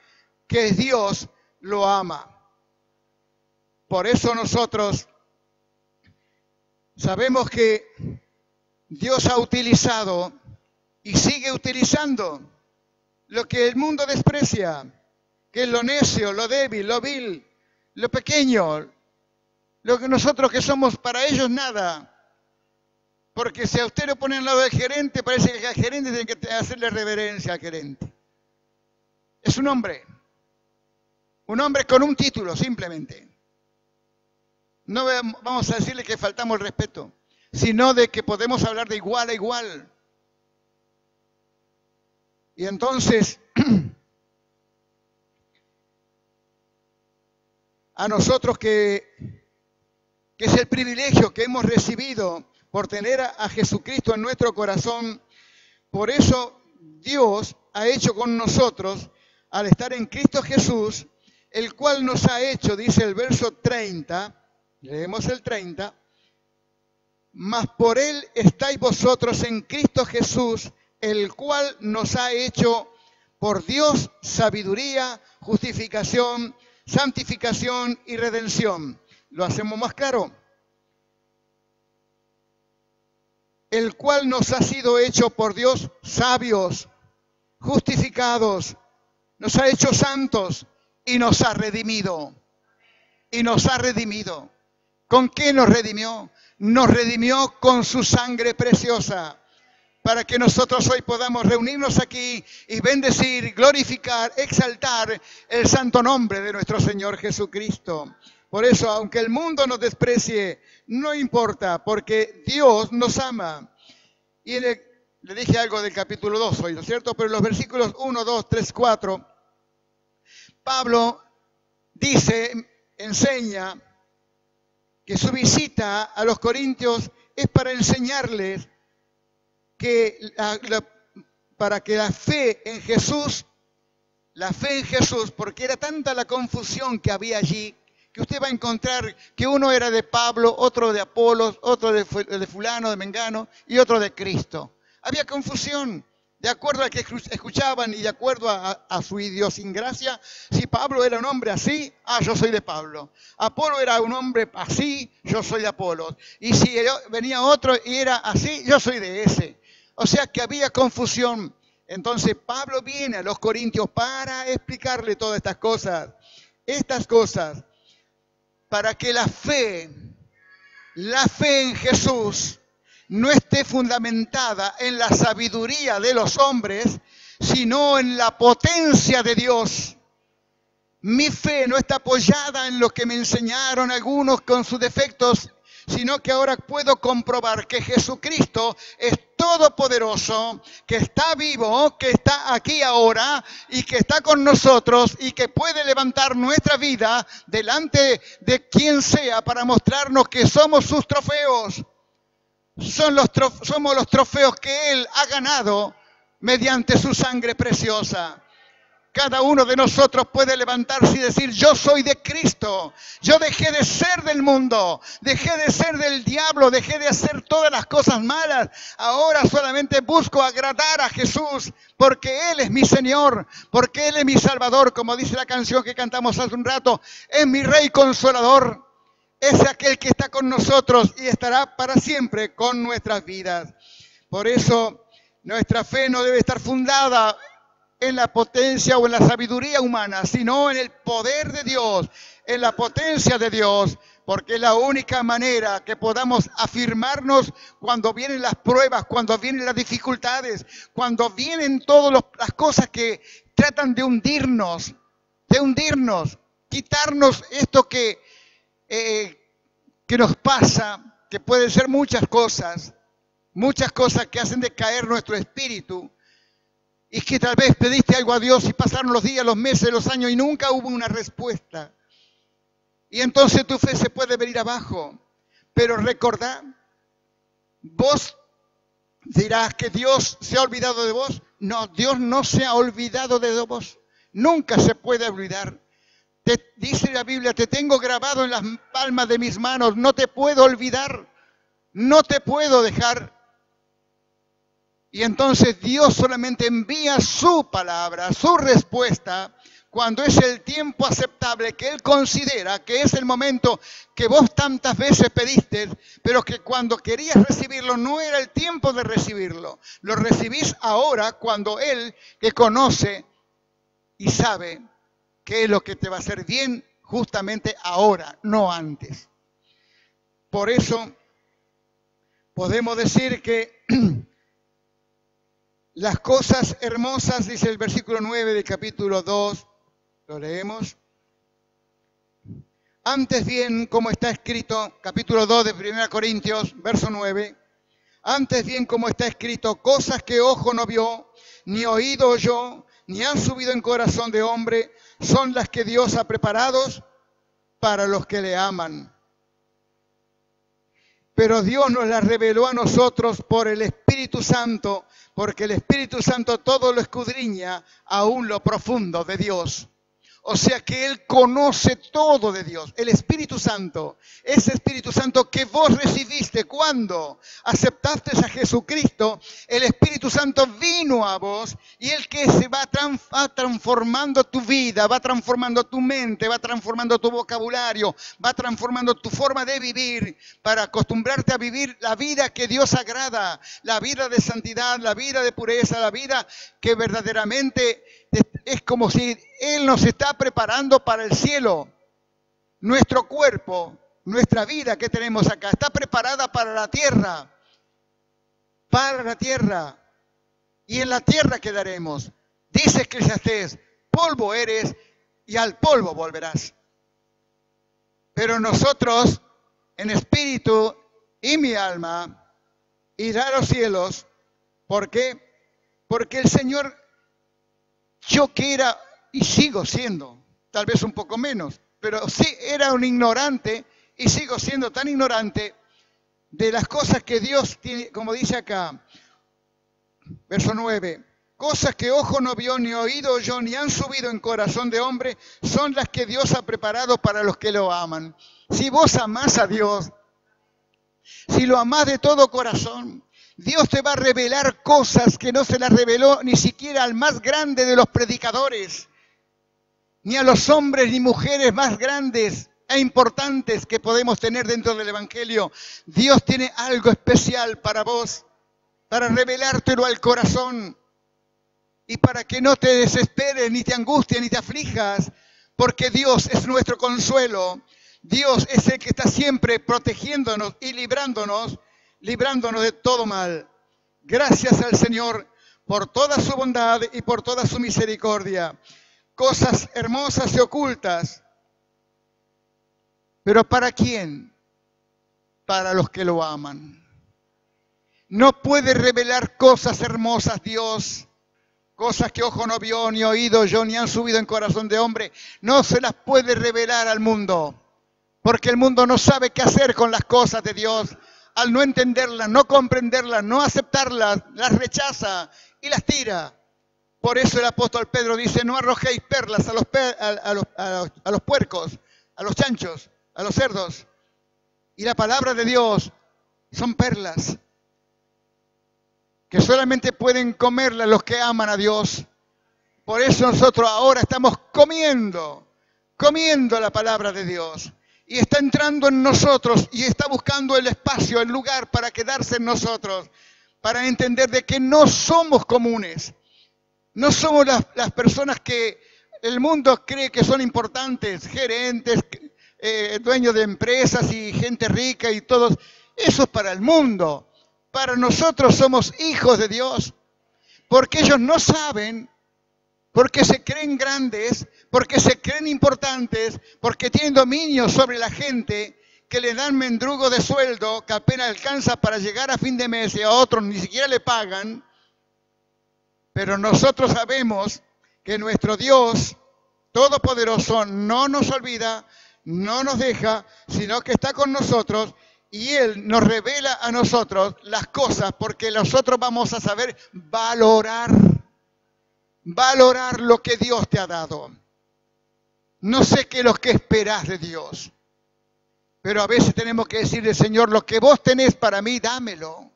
que Dios lo ama. Por eso nosotros sabemos que Dios ha utilizado y sigue utilizando lo que el mundo desprecia, que es lo necio, lo débil, lo vil, lo pequeño, lo que nosotros que somos para ellos nada. Porque si a usted lo pone al lado del gerente, parece que el gerente tiene que hacerle reverencia al gerente. Es un hombre con un título simplemente. No vamos a decirle que faltamos el respeto, sino de que podemos hablar de igual a igual. Y entonces, a nosotros que es el privilegio que hemos recibido por tener a Jesucristo en nuestro corazón, por eso Dios ha hecho con nosotros, al estar en Cristo Jesús, el cual nos ha hecho, dice el verso 30, leemos el 30, mas por Él estáis vosotros en Cristo Jesús, el cual nos ha hecho por Dios sabiduría, justificación, santificación y redención. ¿Lo hacemos más claro? El cual nos ha sido hecho por Dios sabios, justificados, nos ha hecho santos y nos ha redimido. Y nos ha redimido. ¿Con qué nos redimió? Nos redimió con su sangre preciosa, para que nosotros hoy podamos reunirnos aquí y bendecir, glorificar, exaltar el santo nombre de nuestro Señor Jesucristo. Por eso, aunque el mundo nos desprecie, no importa, porque Dios nos ama. Y le dije algo del capítulo 2 hoy, ¿no es cierto? Pero en los versículos 1, 2, 3, 4, Pablo dice, enseña que su visita a los corintios es para enseñarles que para que la fe en Jesús, porque era tanta la confusión que había allí, que usted va a encontrar que uno era de Pablo, otro de Apolos, otro de fulano, de Mengano y otro de Cristo. Había confusión. De acuerdo a que escuchaban y de acuerdo a su idiosincrasia, si Pablo era un hombre así, yo soy de Pablo. Apolo era un hombre así, yo soy de Apolo. Y si venía otro y era así, yo soy de ese. O sea que había confusión. Entonces Pablo viene a los corintios para explicarle todas estas cosas, para que la fe en Jesús no esté fundamentada en la sabiduría de los hombres, sino en la potencia de Dios. Mi fe no está apoyada en lo que me enseñaron algunos con sus defectos, sino que ahora puedo comprobar que Jesucristo es todopoderoso, que está vivo, que está aquí ahora y que está con nosotros y que puede levantar nuestra vida delante de quien sea para mostrarnos que somos sus trofeos. Somos los trofeos que Él ha ganado mediante su sangre preciosa. Cada uno de nosotros puede levantarse y decir, yo soy de Cristo. Yo dejé de ser del mundo, dejé de ser del diablo, dejé de hacer todas las cosas malas. Ahora solamente busco agradar a Jesús, porque Él es mi Señor, porque Él es mi Salvador, como dice la canción que cantamos hace un rato, es mi Rey Consolador. Es aquel que está con nosotros y estará para siempre con nuestras vidas. Por eso, nuestra fe no debe estar fundada en la potencia o en la sabiduría humana, sino en el poder de Dios, en la potencia de Dios, porque es la única manera que podamos afirmarnos cuando vienen las pruebas, cuando vienen las dificultades, cuando vienen todas las cosas que tratan de hundirnos, quitarnos esto que nos pasa, que pueden ser muchas cosas que hacen decaer nuestro espíritu, y que tal vez pediste algo a Dios y pasaron los días, los meses, los años y nunca hubo una respuesta. Y entonces tu fe se puede venir abajo. Pero recordad, vos dirás que Dios se ha olvidado de vos. No, Dios no se ha olvidado de vos. Nunca se puede olvidar. Dice la Biblia, te tengo grabado en las palmas de mis manos, no te puedo olvidar, no te puedo dejar. Y entonces Dios solamente envía su palabra, su respuesta, cuando es el tiempo aceptable que Él considera que es el momento que vos tantas veces pediste, pero que cuando querías recibirlo no era el tiempo de recibirlo. Lo recibís ahora cuando Él, que conoce y sabe qué es lo que te va a hacer bien justamente ahora, no antes. Por eso podemos decir que las cosas hermosas, dice el versículo 9 del capítulo 2, lo leemos. Antes bien, como está escrito, capítulo 2 de 1 Corintios, verso 9, antes bien como está escrito, cosas que ojo no vio, ni oído oyó, ni han subido en corazón de hombre, son las que Dios ha preparado para los que le aman. Pero Dios nos las reveló a nosotros por el Espíritu Santo, porque el Espíritu Santo todo lo escudriña, aún lo profundo de Dios. O sea que Él conoce todo de Dios. El Espíritu Santo, ese Espíritu Santo que vos recibiste cuando aceptaste a Jesucristo, el Espíritu Santo vino a vos y el que se va transformando tu vida, va transformando tu mente, va transformando tu vocabulario, va transformando tu forma de vivir para acostumbrarte a vivir la vida que Dios agrada, la vida de santidad, la vida de pureza, la vida que verdaderamente es como si Él nos está preparando para el cielo. Nuestro cuerpo, nuestra vida que tenemos acá, está preparada para la tierra. Para la tierra. Y en la tierra quedaremos. Dice Eclesiastés, polvo eres y al polvo volverás. Pero nosotros, en espíritu y mi alma, irá a los cielos. ¿Por qué? Porque el Señor... Yo que era, y sigo siendo, tal vez un poco menos, pero sí era un ignorante y sigo siendo tan ignorante de las cosas que Dios tiene, como dice acá, verso 9, cosas que ojo no vio, ni oído oyó, ni han subido en corazón de hombre, son las que Dios ha preparado para los que lo aman. Si vos amás a Dios, si lo amás de todo corazón, Dios te va a revelar cosas que no se las reveló ni siquiera al más grande de los predicadores, ni a los hombres ni mujeres más grandes e importantes que podemos tener dentro del Evangelio. Dios tiene algo especial para vos, para revelártelo al corazón y para que no te desesperes, ni te angusties, ni te aflijas, porque Dios es nuestro consuelo. Dios es el que está siempre protegiéndonos y librándonos de todo mal. Gracias al Señor por toda su bondad y por toda su misericordia. Cosas hermosas y ocultas. ¿Pero para quién? Para los que lo aman. No puede revelar cosas hermosas Dios, cosas que ojo no vio, ni oído oyó, ni han subido en corazón de hombre. No se las puede revelar al mundo, porque el mundo no sabe qué hacer con las cosas de Dios. Al no entenderlas, no comprenderlas, no aceptarlas, las rechaza y las tira. Por eso el apóstol Pedro dice, no arrojéis perlas a los puercos, a los chanchos, a los cerdos. Y la palabra de Dios son perlas que solamente pueden comerlas los que aman a Dios. Por eso nosotros ahora estamos comiendo la palabra de Dios. Y está entrando en nosotros y está buscando el espacio, el lugar para quedarse en nosotros, para entender de que no somos comunes, no somos las personas que el mundo cree que son importantes, gerentes, dueños de empresas y gente rica y todos. Eso es para el mundo. Para nosotros somos hijos de Dios, porque ellos no saben, porque se creen grandes, porque se creen importantes, porque tienen dominio sobre la gente, que le dan mendrugo de sueldo, que apenas alcanza para llegar a fin de mes y a otros ni siquiera le pagan. Pero nosotros sabemos que nuestro Dios Todopoderoso no nos olvida, no nos deja, sino que está con nosotros y Él nos revela a nosotros las cosas porque nosotros vamos a saber valorar lo que Dios te ha dado. No sé qué es lo que esperás de Dios, pero a veces tenemos que decirle, Señor, lo que vos tenés para mí, dámelo.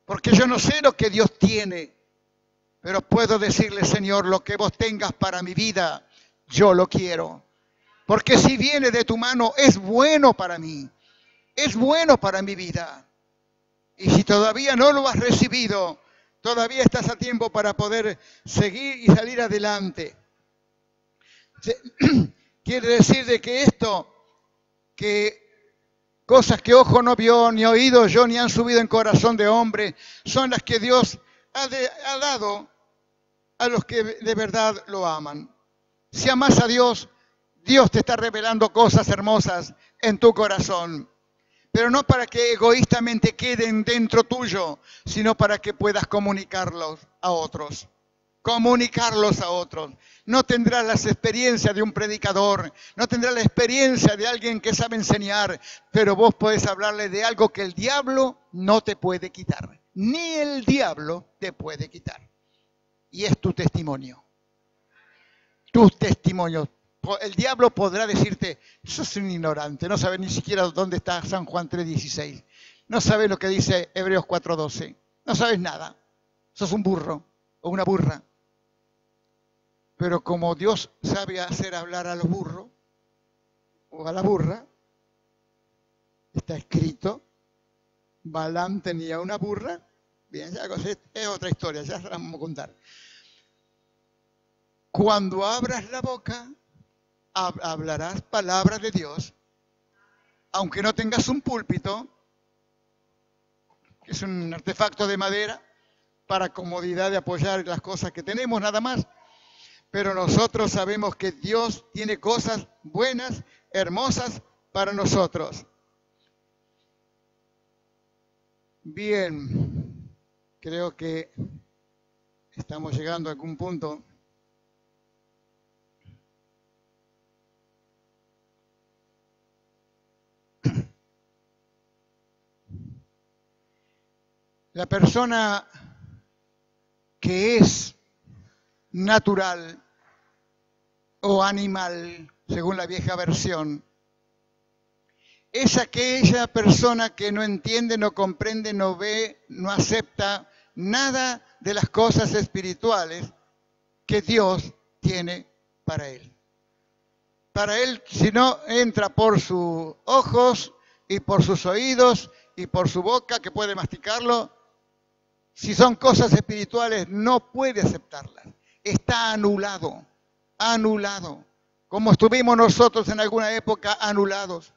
Porque yo no sé lo que Dios tiene, pero puedo decirle, Señor, lo que vos tengas para mi vida, yo lo quiero. Porque si viene de tu mano, es bueno para mí, es bueno para mi vida. Y si todavía no lo has recibido, todavía estás a tiempo para poder seguir y salir adelante. Quiere decir de que que cosas que ojo no vio, ni oído oyó, ni han subido en corazón de hombre, son las que Dios ha dado a los que de verdad lo aman. Si amas a Dios, Dios te está revelando cosas hermosas en tu corazón. Pero no para que egoístamente queden dentro tuyo, sino para que puedas comunicarlos a otros. Comunicarlos a otros. No tendrás las experiencias de un predicador, no tendrás la experiencia de alguien que sabe enseñar, pero vos podés hablarle de algo que el diablo no te puede quitar. Ni el diablo te puede quitar. Y es tu testimonio. tus testimonios. El diablo podrá decirte, sos un ignorante, no sabes ni siquiera dónde está San Juan 3:16. No sabes lo que dice Hebreos 4:12. No sabes nada. Sos un burro o una burra. Pero como Dios sabe hacer hablar a los burros o a la burra, está escrito, Balaam tenía una burra. Bien, ya es otra historia, ya la vamos a contar. Cuando abras la boca, hablarás palabras de Dios, aunque no tengas un púlpito, que es un artefacto de madera para comodidad de apoyar las cosas que tenemos, nada más. Pero nosotros sabemos que Dios tiene cosas buenas, hermosas para nosotros. Bien, creo que estamos llegando a algún punto. La persona que es natural o animal, según la vieja versión, es aquella persona que no entiende, no comprende, no ve, no acepta nada de las cosas espirituales que Dios tiene para él. Para él, si no entra por sus ojos y por sus oídos y por su boca, que puede masticarlo, si son cosas espirituales, no puede aceptarlas. Está anulado, anulado. Como estuvimos nosotros en alguna época anulados,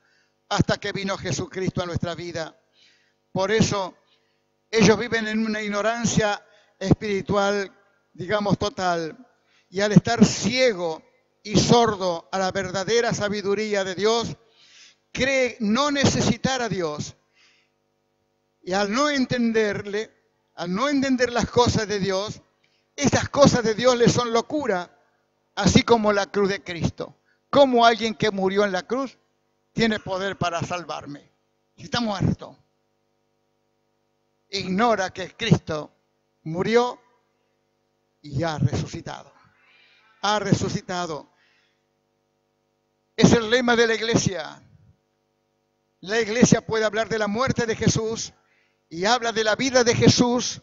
hasta que vino Jesucristo a nuestra vida. Por eso, ellos viven en una ignorancia espiritual, digamos, total. Y al estar ciego y sordo a la verdadera sabiduría de Dios, cree no necesitar a Dios. Y al no entenderle, al no entender las cosas de Dios, esas cosas de Dios le son locura, así como la cruz de Cristo. Como alguien que murió en la cruz tiene poder para salvarme. Si está muerto, ignora que Cristo murió y ha resucitado. Ha resucitado. Es el lema de la iglesia. La iglesia puede hablar de la muerte de Jesús y habla de la vida de Jesús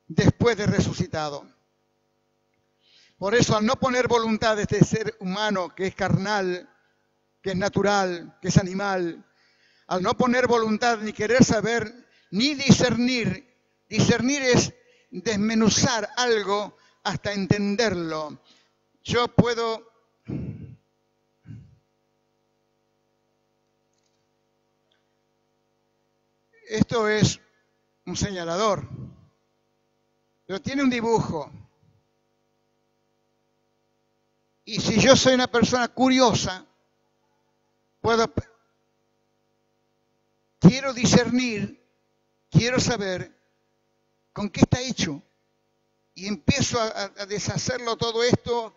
después de resucitado. Por eso, al no poner voluntad de este ser humano que es carnal, que es natural, que es animal, al no poner voluntad ni querer saber, ni discernir, discernir es desmenuzar algo hasta entenderlo. Yo puedo... Esto es un señalador, pero tiene un dibujo. Y si yo soy una persona curiosa, quiero discernir, quiero saber con qué está hecho. Y empiezo a deshacerlo todo esto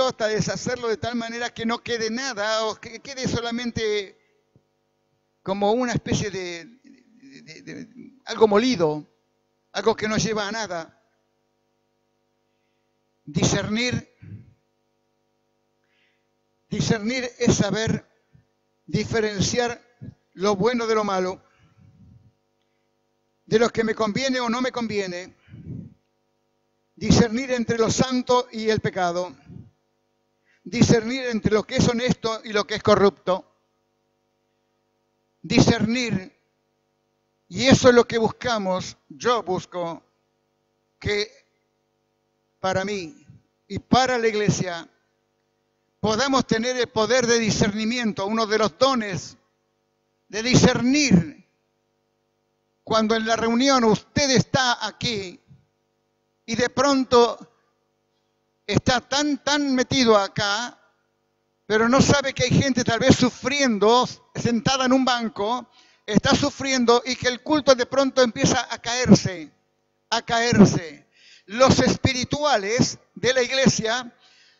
hasta deshacerlo de tal manera que no quede nada, o que quede solamente como una especie de algo molido, algo que no lleva a nada. Discernir es saber diferenciar lo bueno de lo malo, de lo que me conviene o no me conviene. Discernir entre lo santo y el pecado. Discernir entre lo que es honesto y lo que es corrupto. Discernir, y eso es lo que buscamos, yo busco, que para mí y para la iglesia podamos tener el poder de discernimiento, uno de los dones de discernir. Cuando en la reunión usted está aquí y de pronto está tan metido acá, pero no sabe que hay gente tal vez sufriendo, sentada en un banco, está sufriendo y que el culto de pronto empieza a caerse, a caerse. Los espirituales de la iglesia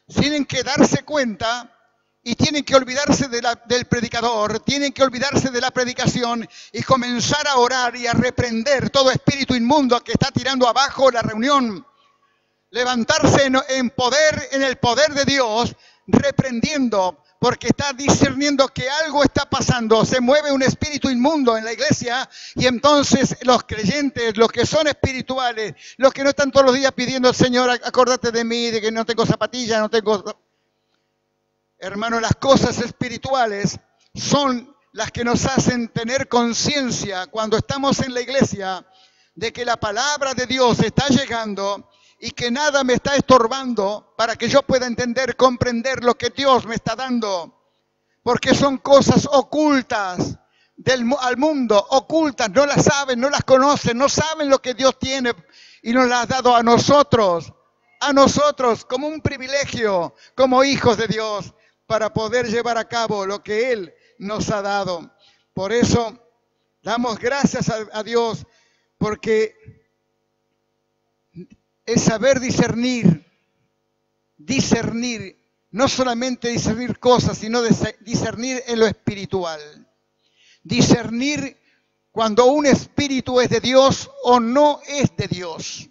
tienen que darse cuenta y tienen que olvidarse del predicador, tienen que olvidarse de la predicación y comenzar a orar y a reprender todo espíritu inmundo que está tirando abajo la reunión. levantarse en poder, en el poder de Dios, reprendiendo, porque está discerniendo que algo está pasando. Se mueve un espíritu inmundo en la iglesia y entonces los creyentes, los que son espirituales, los que no están todos los días pidiendo al Señor, acórdate de mí, de que no tengo zapatillas, no tengo... Hermano, las cosas espirituales son las que nos hacen tener conciencia cuando estamos en la iglesia de que la palabra de Dios está llegando y que nada me está estorbando para que yo pueda entender, comprender lo que Dios me está dando. Porque son cosas ocultas al mundo, ocultas, no las saben, no las conocen, no saben lo que Dios tiene y nos las ha dado a nosotros como un privilegio, como hijos de Dios, para poder llevar a cabo lo que Él nos ha dado. Por eso damos gracias a Dios, porque es saber discernir, no solamente discernir cosas, sino discernir en lo espiritual. Discernir cuando un espíritu es de Dios o no es de Dios.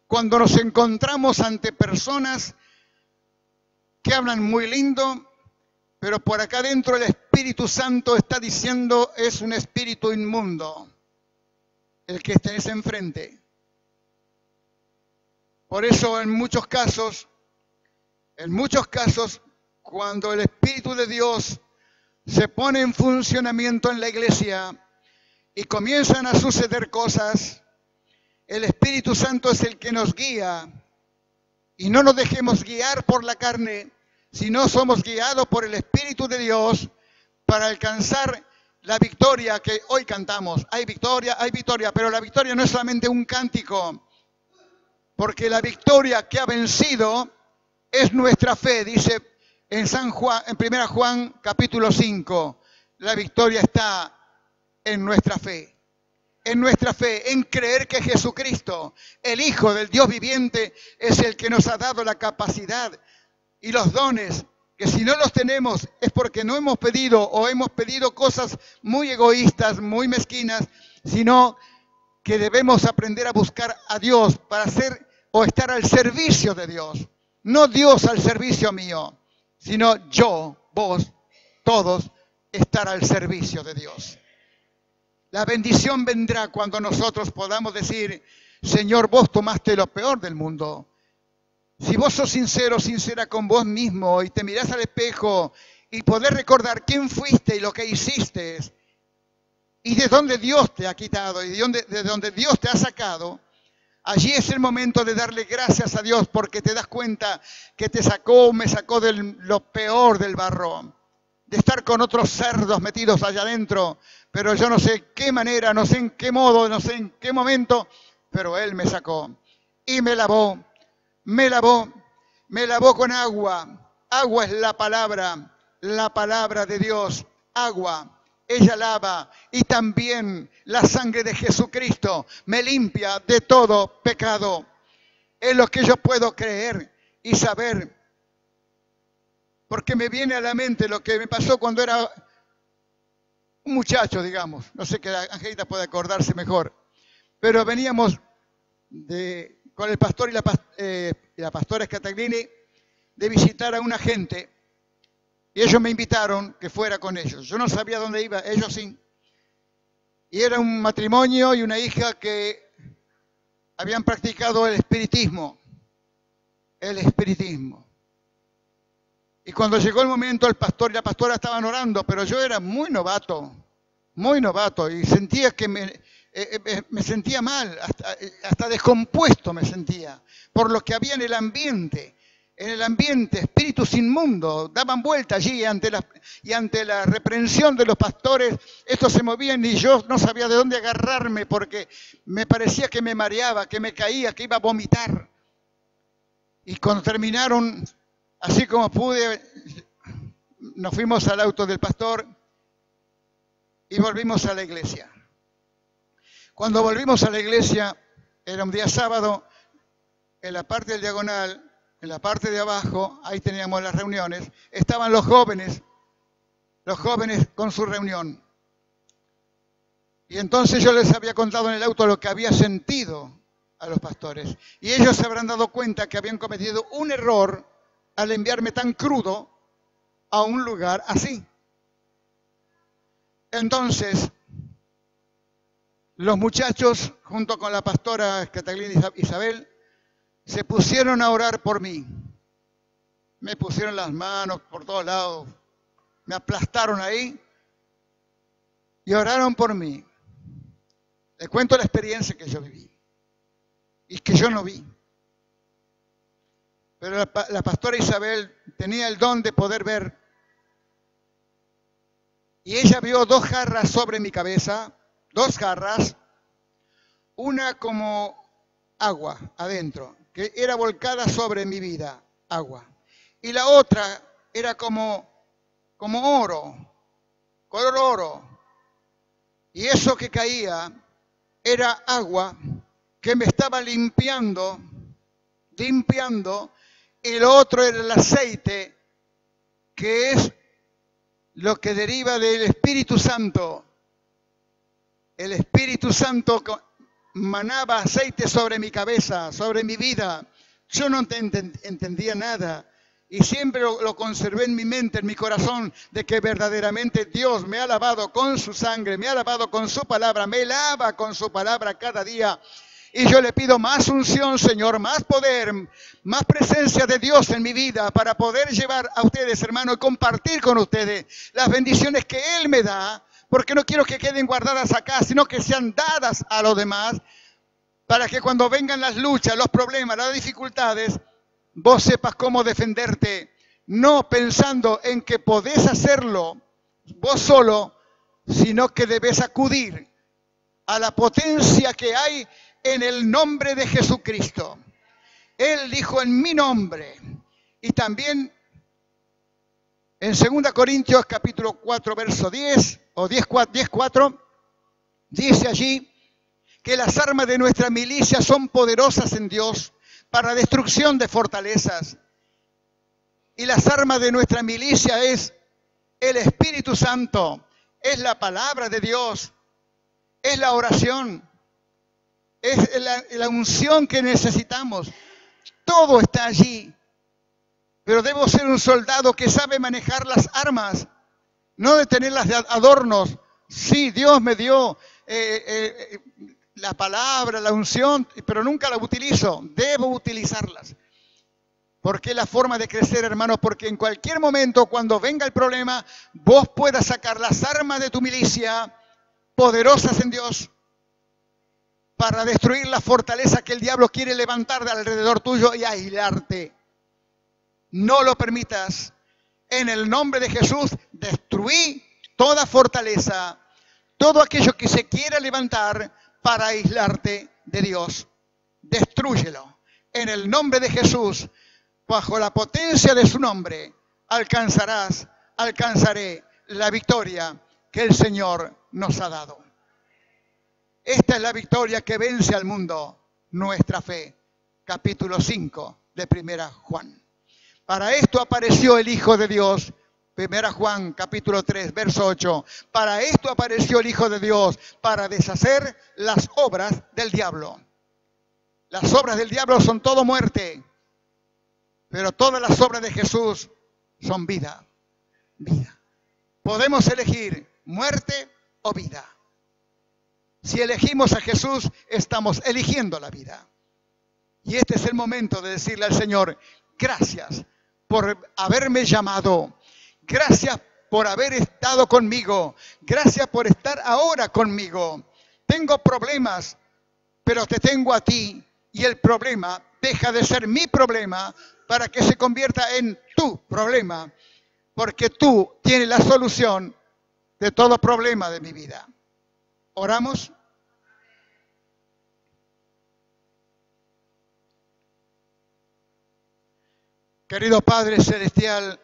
Cuando nos encontramos ante personas que hablan muy lindo, pero por acá dentro el Espíritu Santo está diciendo es un espíritu inmundo, el que tenés enfrente. Por eso en muchos casos, cuando el Espíritu de Dios se pone en funcionamiento en la iglesia y comienzan a suceder cosas, el Espíritu Santo es el que nos guía y no nos dejemos guiar por la carne, sino somos guiados por el Espíritu de Dios para alcanzar la victoria que hoy cantamos. Hay victoria, pero la victoria no es solamente un cántico, porque la victoria que ha vencido es nuestra fe, dice en 1 Juan capítulo 5. La victoria está en nuestra fe. En nuestra fe, en creer que Jesucristo, el Hijo del Dios viviente, es el que nos ha dado la capacidad y los dones, que si no los tenemos es porque no hemos pedido o hemos pedido cosas muy egoístas, muy mezquinas, sino que debemos aprender a buscar a Dios para ser o estar al servicio de Dios. No Dios al servicio mío, sino yo, vos, todos, estar al servicio de Dios. La bendición vendrá cuando nosotros podamos decir, Señor, vos tomaste lo peor del mundo. Si vos sos sincero, sincera con vos mismo y te mirás al espejo y podés recordar quién fuiste y lo que hiciste y de dónde Dios te ha quitado y de dónde Dios te ha sacado, allí es el momento de darle gracias a Dios porque te das cuenta que me sacó de lo peor del barro, de estar con otros cerdos metidos allá adentro, pero yo no sé qué manera, no sé en qué modo, no sé en qué momento, pero Él me sacó y me lavó con agua. Agua es la palabra de Dios, agua. Ella lava y también la sangre de Jesucristo me limpia de todo pecado. Es lo que yo puedo creer y saber. Porque me viene a la mente lo que me pasó cuando era un muchacho, digamos. No sé que la Angelita puede acordarse mejor. Pero veníamos con el pastor y la pastora Scataglini de visitar a una gente. Y ellos me invitaron que fuera con ellos. Yo no sabía dónde iba, ellos sí. Y era un matrimonio y una hija que habían practicado el espiritismo. Y cuando llegó el momento, el pastor y la pastora estaban orando, pero yo era muy novato, y sentía que me sentía mal, hasta descompuesto me sentía, por lo que había en el ambiente, espíritus inmundos daban vuelta allí ante la reprensión de los pastores. Estos se movían y yo no sabía de dónde agarrarme porque me parecía que me mareaba, que me caía, que iba a vomitar. Y cuando terminaron, así como pude, nos fuimos al auto del pastor y volvimos a la iglesia. Cuando volvimos a la iglesia, era un día sábado, en la parte del diagonal, en la parte de abajo, ahí teníamos las reuniones, estaban los jóvenes con su reunión. Y entonces yo les había contado en el auto lo que había sentido a los pastores. Y ellos se habrán dado cuenta que habían cometido un error al enviarme tan crudo a un lugar así. Entonces, los muchachos, junto con la pastora Catalina Isabel, se pusieron a orar por mí. Me pusieron las manos por todos lados, me aplastaron ahí y oraron por mí. Les cuento la experiencia que yo viví y que yo no vi. Pero la pastora Isabel tenía el don de poder ver. Y ella vio 2 jarras sobre mi cabeza, 2 jarras, una como agua adentro, que era volcada sobre mi vida, agua. Y la otra era como oro, color oro. Y eso que caía era agua que me estaba limpiando, y lo otro era el aceite, que es lo que deriva del Espíritu Santo. El Espíritu Santo manaba aceite sobre mi cabeza, sobre mi vida. Yo no entendía nada. Y siempre lo conservé en mi mente, en mi corazón, de que verdaderamente Dios me ha lavado con su sangre, me ha lavado con su palabra, me lava con su palabra cada día. Y yo le pido más unción, Señor, más poder, más presencia de Dios en mi vida para poder llevar a ustedes, hermanos, y compartir con ustedes las bendiciones que Él me da, porque no quiero que queden guardadas acá, sino que sean dadas a los demás, para que cuando vengan las luchas, los problemas, las dificultades, vos sepas cómo defenderte, no pensando en que podés hacerlo vos solo, sino que debes acudir a la potencia que hay en el nombre de Jesucristo. Él dijo en mi nombre. Y también en 2 Corintios capítulo 4, verso 10 o 10:4, dice allí que las armas de nuestra milicia son poderosas en Dios para destrucción de fortalezas. Y las armas de nuestra milicia es el Espíritu Santo, es la palabra de Dios, es la oración, es la unción que necesitamos. Todo está allí. Pero debo ser un soldado que sabe manejar las armas, no de tenerlas de adornos. Sí, Dios me dio la palabra, la unción, pero nunca la utilizo. Debo utilizarlas. ¿Por qué la forma de crecer, hermanos? Porque en cualquier momento, cuando venga el problema, vos puedas sacar las armas de tu milicia, poderosas en Dios, para destruir la fortaleza que el diablo quiere levantar de alrededor tuyo y aislarte. No lo permitas. En el nombre de Jesús, destruí toda fortaleza, todo aquello que se quiera levantar para aislarte de Dios. Destrúyelo. En el nombre de Jesús, bajo la potencia de su nombre, alcanzaré la victoria que el Señor nos ha dado. Esta es la victoria que vence al mundo, nuestra fe. Capítulo 5 de 1 Juan. Para esto apareció el Hijo de Dios. 1 Juan capítulo 3, verso 8. Para esto apareció el Hijo de Dios, para deshacer las obras del diablo. Las obras del diablo son todo muerte, pero todas las obras de Jesús son vida. Vida. Podemos elegir muerte o vida. Si elegimos a Jesús, estamos eligiendo la vida. Y este es el momento de decirle al Señor, gracias por haberme llamado. Gracias por haber estado conmigo. Gracias por estar ahora conmigo. Tengo problemas, pero te tengo a ti. Y el problema deja de ser mi problema para que se convierta en tu problema. Porque tú tienes la solución de todo problema de mi vida. ¿Oramos? Querido Padre Celestial,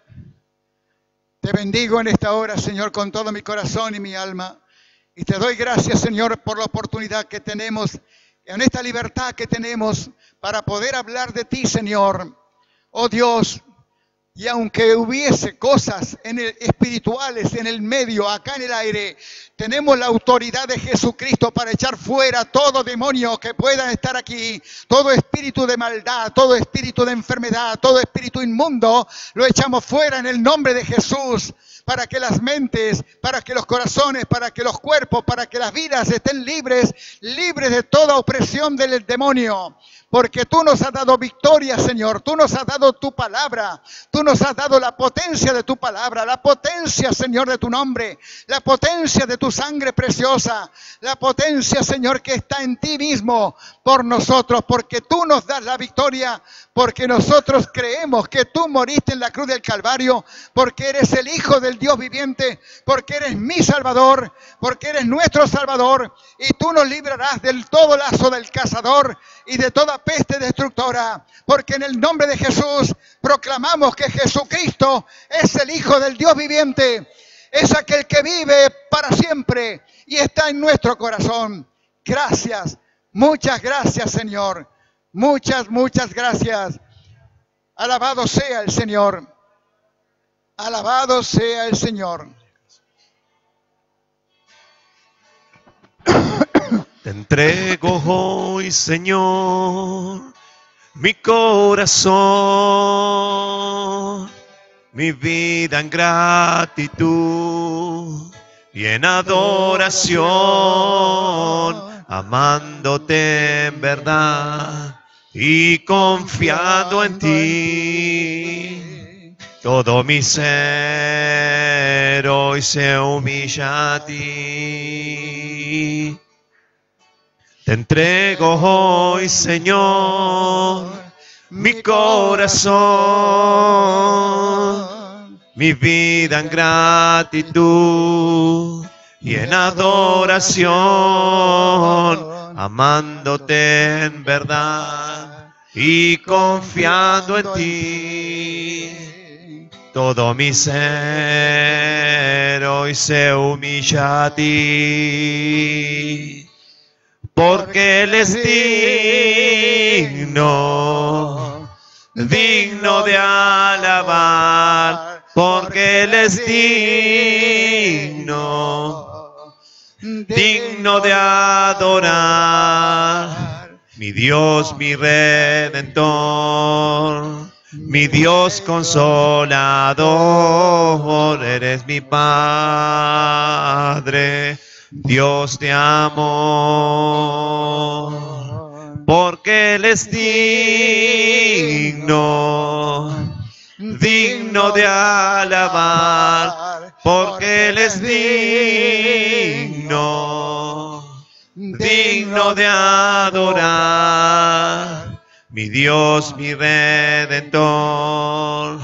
te bendigo en esta hora, Señor, con todo mi corazón y mi alma. Y te doy gracias, Señor, por la oportunidad que tenemos, en esta libertad que tenemos para poder hablar de ti, Señor. Oh Dios, Y aunque hubiese cosas espirituales en el medio, acá en el aire, tenemos la autoridad de Jesucristo para echar fuera todo demonio que pueda estar aquí, todo espíritu de maldad, todo espíritu de enfermedad, todo espíritu inmundo, lo echamos fuera en el nombre de Jesús, para que las mentes, para que los corazones, para que los cuerpos, para que las vidas estén libres de toda opresión del demonio. Porque tú nos has dado victoria, Señor. Tú nos has dado tu palabra. Tú nos has dado la potencia de tu palabra. La potencia, Señor, de tu nombre. La potencia de tu sangre preciosa. La potencia, Señor, que está en ti mismo por nosotros. Porque tú nos das la victoria. Porque nosotros creemos que tú moriste en la cruz del Calvario. Porque eres el Hijo del Dios viviente. Porque eres mi Salvador. Porque eres nuestro Salvador. Y tú nos librarás del todo lazo del cazador y de toda peste destructora, porque en el nombre de Jesús proclamamos que Jesucristo es el Hijo del Dios viviente, es aquel que vive para siempre y está en nuestro corazón. Gracias, muchas gracias, Señor, muchas gracias. Alabado sea el Señor, alabado sea el Señor. Te entrego hoy, Señor, mi corazón, mi vida en gratitud y en adoración, amándote en verdad y confiando en ti. Todo mi ser hoy se humilla a ti. Te entrego hoy, Señor, mi corazón, mi vida en gratitud y en adoración, amándote en verdad y confiando en ti. Todo mi ser hoy se humilla a ti. Porque Él es digno, digno de alabar. Porque Él es digno, digno de adorar. Mi Dios, mi Redentor, mi Dios consolador, eres mi Padre, Dios de amor, porque Él es digno, digno de alabar, porque Él es digno, digno de adorar. Mi Dios, mi Redentor,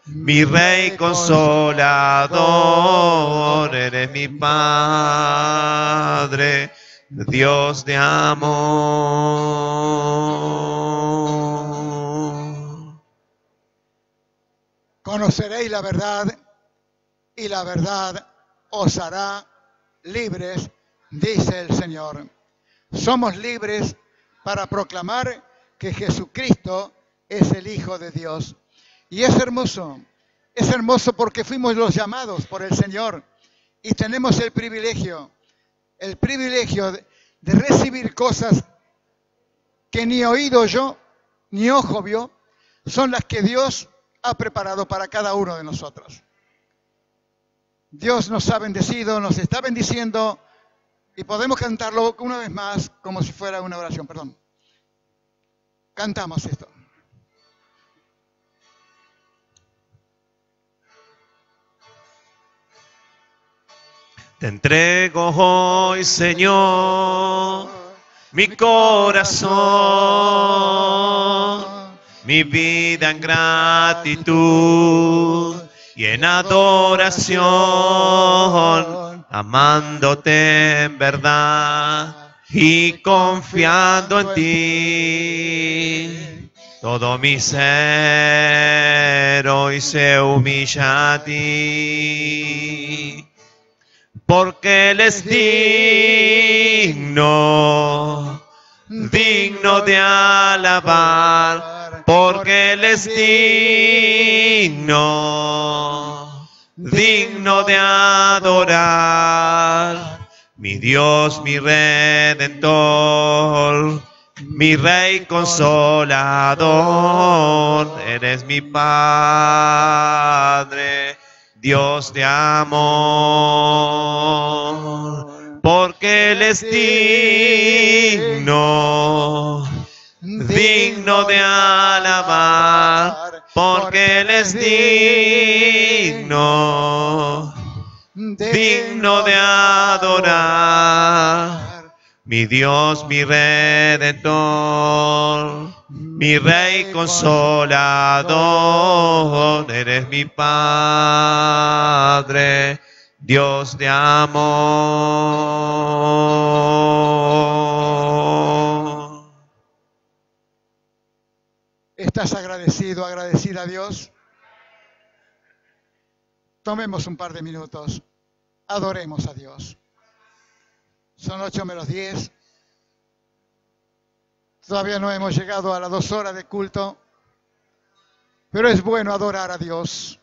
mi Rey consolador, eres mi Padre, Dios de amor. Conoceréis la verdad y la verdad os hará libres, dice el Señor. Somos libres para proclamar que Jesucristo es el Hijo de Dios. Y es hermoso porque fuimos los llamados por el Señor y tenemos el privilegio de recibir cosas que ni oído yo, ni ojo vio, son las que Dios ha preparado para cada uno de nosotros. Dios nos ha bendecido, nos está bendiciendo y podemos cantarlo una vez más como si fuera una oración. Perdón. Cantamos esto. Te entrego hoy, Señor, mi corazón, mi vida en gratitud y en adoración, amándote en verdad y confiando en ti. Todo mi ser hoy se humilla a ti. Porque Él es digno, digno de alabar. porque Él es digno de adorar. Mi Dios, mi Redentor, mi Rey consolador, eres mi Padre, Dios de amor, porque Él es digno de alabar, porque Él es digno de adorar. Mi Dios, mi Redentor, mi Rey consolador, eres mi Padre, Dios de amor. ¿Estás agradecido, agradecida a Dios? Tomemos un par de minutos. Adoremos a Dios. Son 8:10. Todavía no hemos llegado a las 2 horas de culto. Pero es bueno adorar a Dios.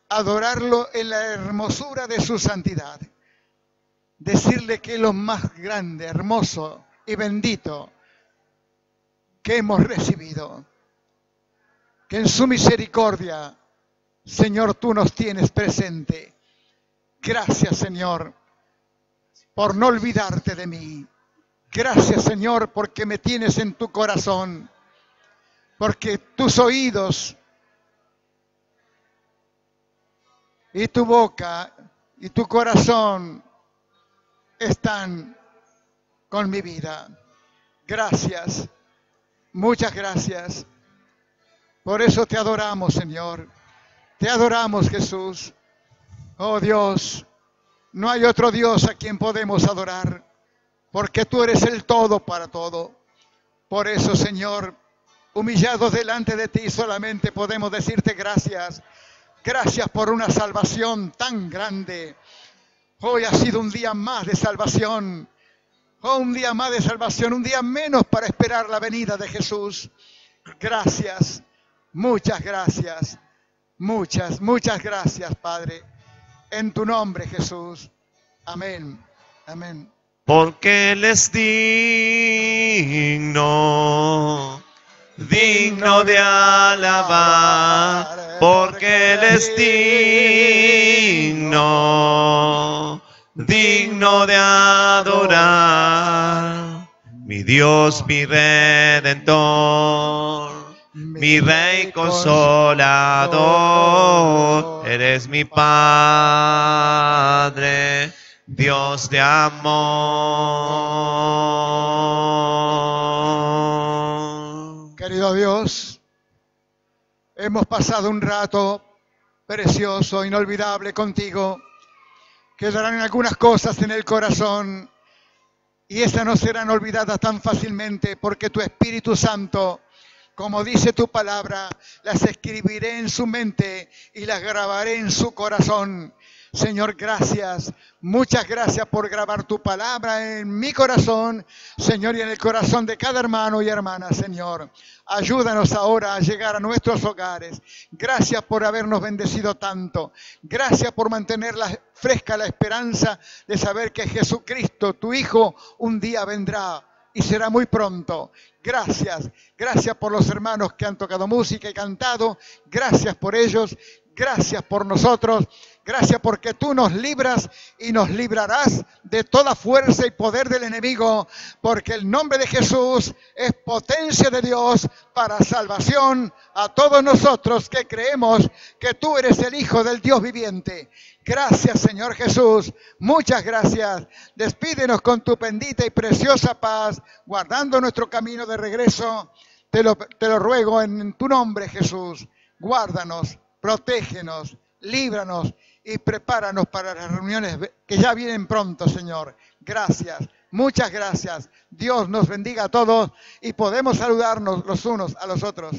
Adorarlo en la hermosura de su santidad. Decirle que es lo más grande, hermoso y bendito que hemos recibido. Que en su misericordia, Señor, tú nos tienes presente. Gracias, Señor, por no olvidarte de mí. Gracias, Señor, porque me tienes en tu corazón. Porque tus oídos y tu boca y tu corazón están con mi vida. Gracias, muchas gracias. Por eso te adoramos, Señor. Te adoramos, Jesús. Oh Dios, no hay otro Dios a quien podemos adorar, porque tú eres el todo para todo. Por eso, Señor, humillados delante de ti, solamente podemos decirte gracias. Gracias por una salvación tan grande. Hoy ha sido un día más de salvación. Oh, un día más de salvación, un día menos para esperar la venida de Jesús. Gracias, muchas gracias, muchas gracias, Padre. En tu nombre, Jesús. Amén, amén. Porque Él es digno de alabar, porque Él es digno de adorar. Mi Dios, mi Redentor, mi Rey consolador, eres mi Padre, Dios de amor. Querido Dios, hemos pasado un rato precioso, inolvidable contigo. Quedarán algunas cosas en el corazón y estas no serán olvidadas tan fácilmente, porque tu Espíritu Santo, como dice tu palabra, las escribiré en su mente y las grabaré en su corazón. Señor, gracias, muchas gracias por grabar tu palabra en mi corazón, Señor, y en el corazón de cada hermano y hermana, Señor. Ayúdanos ahora a llegar a nuestros hogares. Gracias por habernos bendecido tanto. Gracias por mantener fresca la esperanza de saber que Jesucristo, tu Hijo, un día vendrá y será muy pronto. Gracias, gracias por los hermanos que han tocado música y cantado. Gracias por ellos. Gracias por nosotros. Gracias porque tú nos libras y nos librarás de toda fuerza y poder del enemigo, porque el nombre de Jesús es potencia de Dios para salvación a todos nosotros que creemos que tú eres el Hijo del Dios viviente. Gracias, Señor Jesús. Muchas gracias. Despídenos con tu bendita y preciosa paz, guardando nuestro camino de regreso. Te lo ruego en tu nombre, Jesús. Guárdanos, protégenos, líbranos y prepáranos para las reuniones que ya vienen pronto, Señor. Gracias, muchas gracias. Dios nos bendiga a todos y podemos saludarnos los unos a los otros.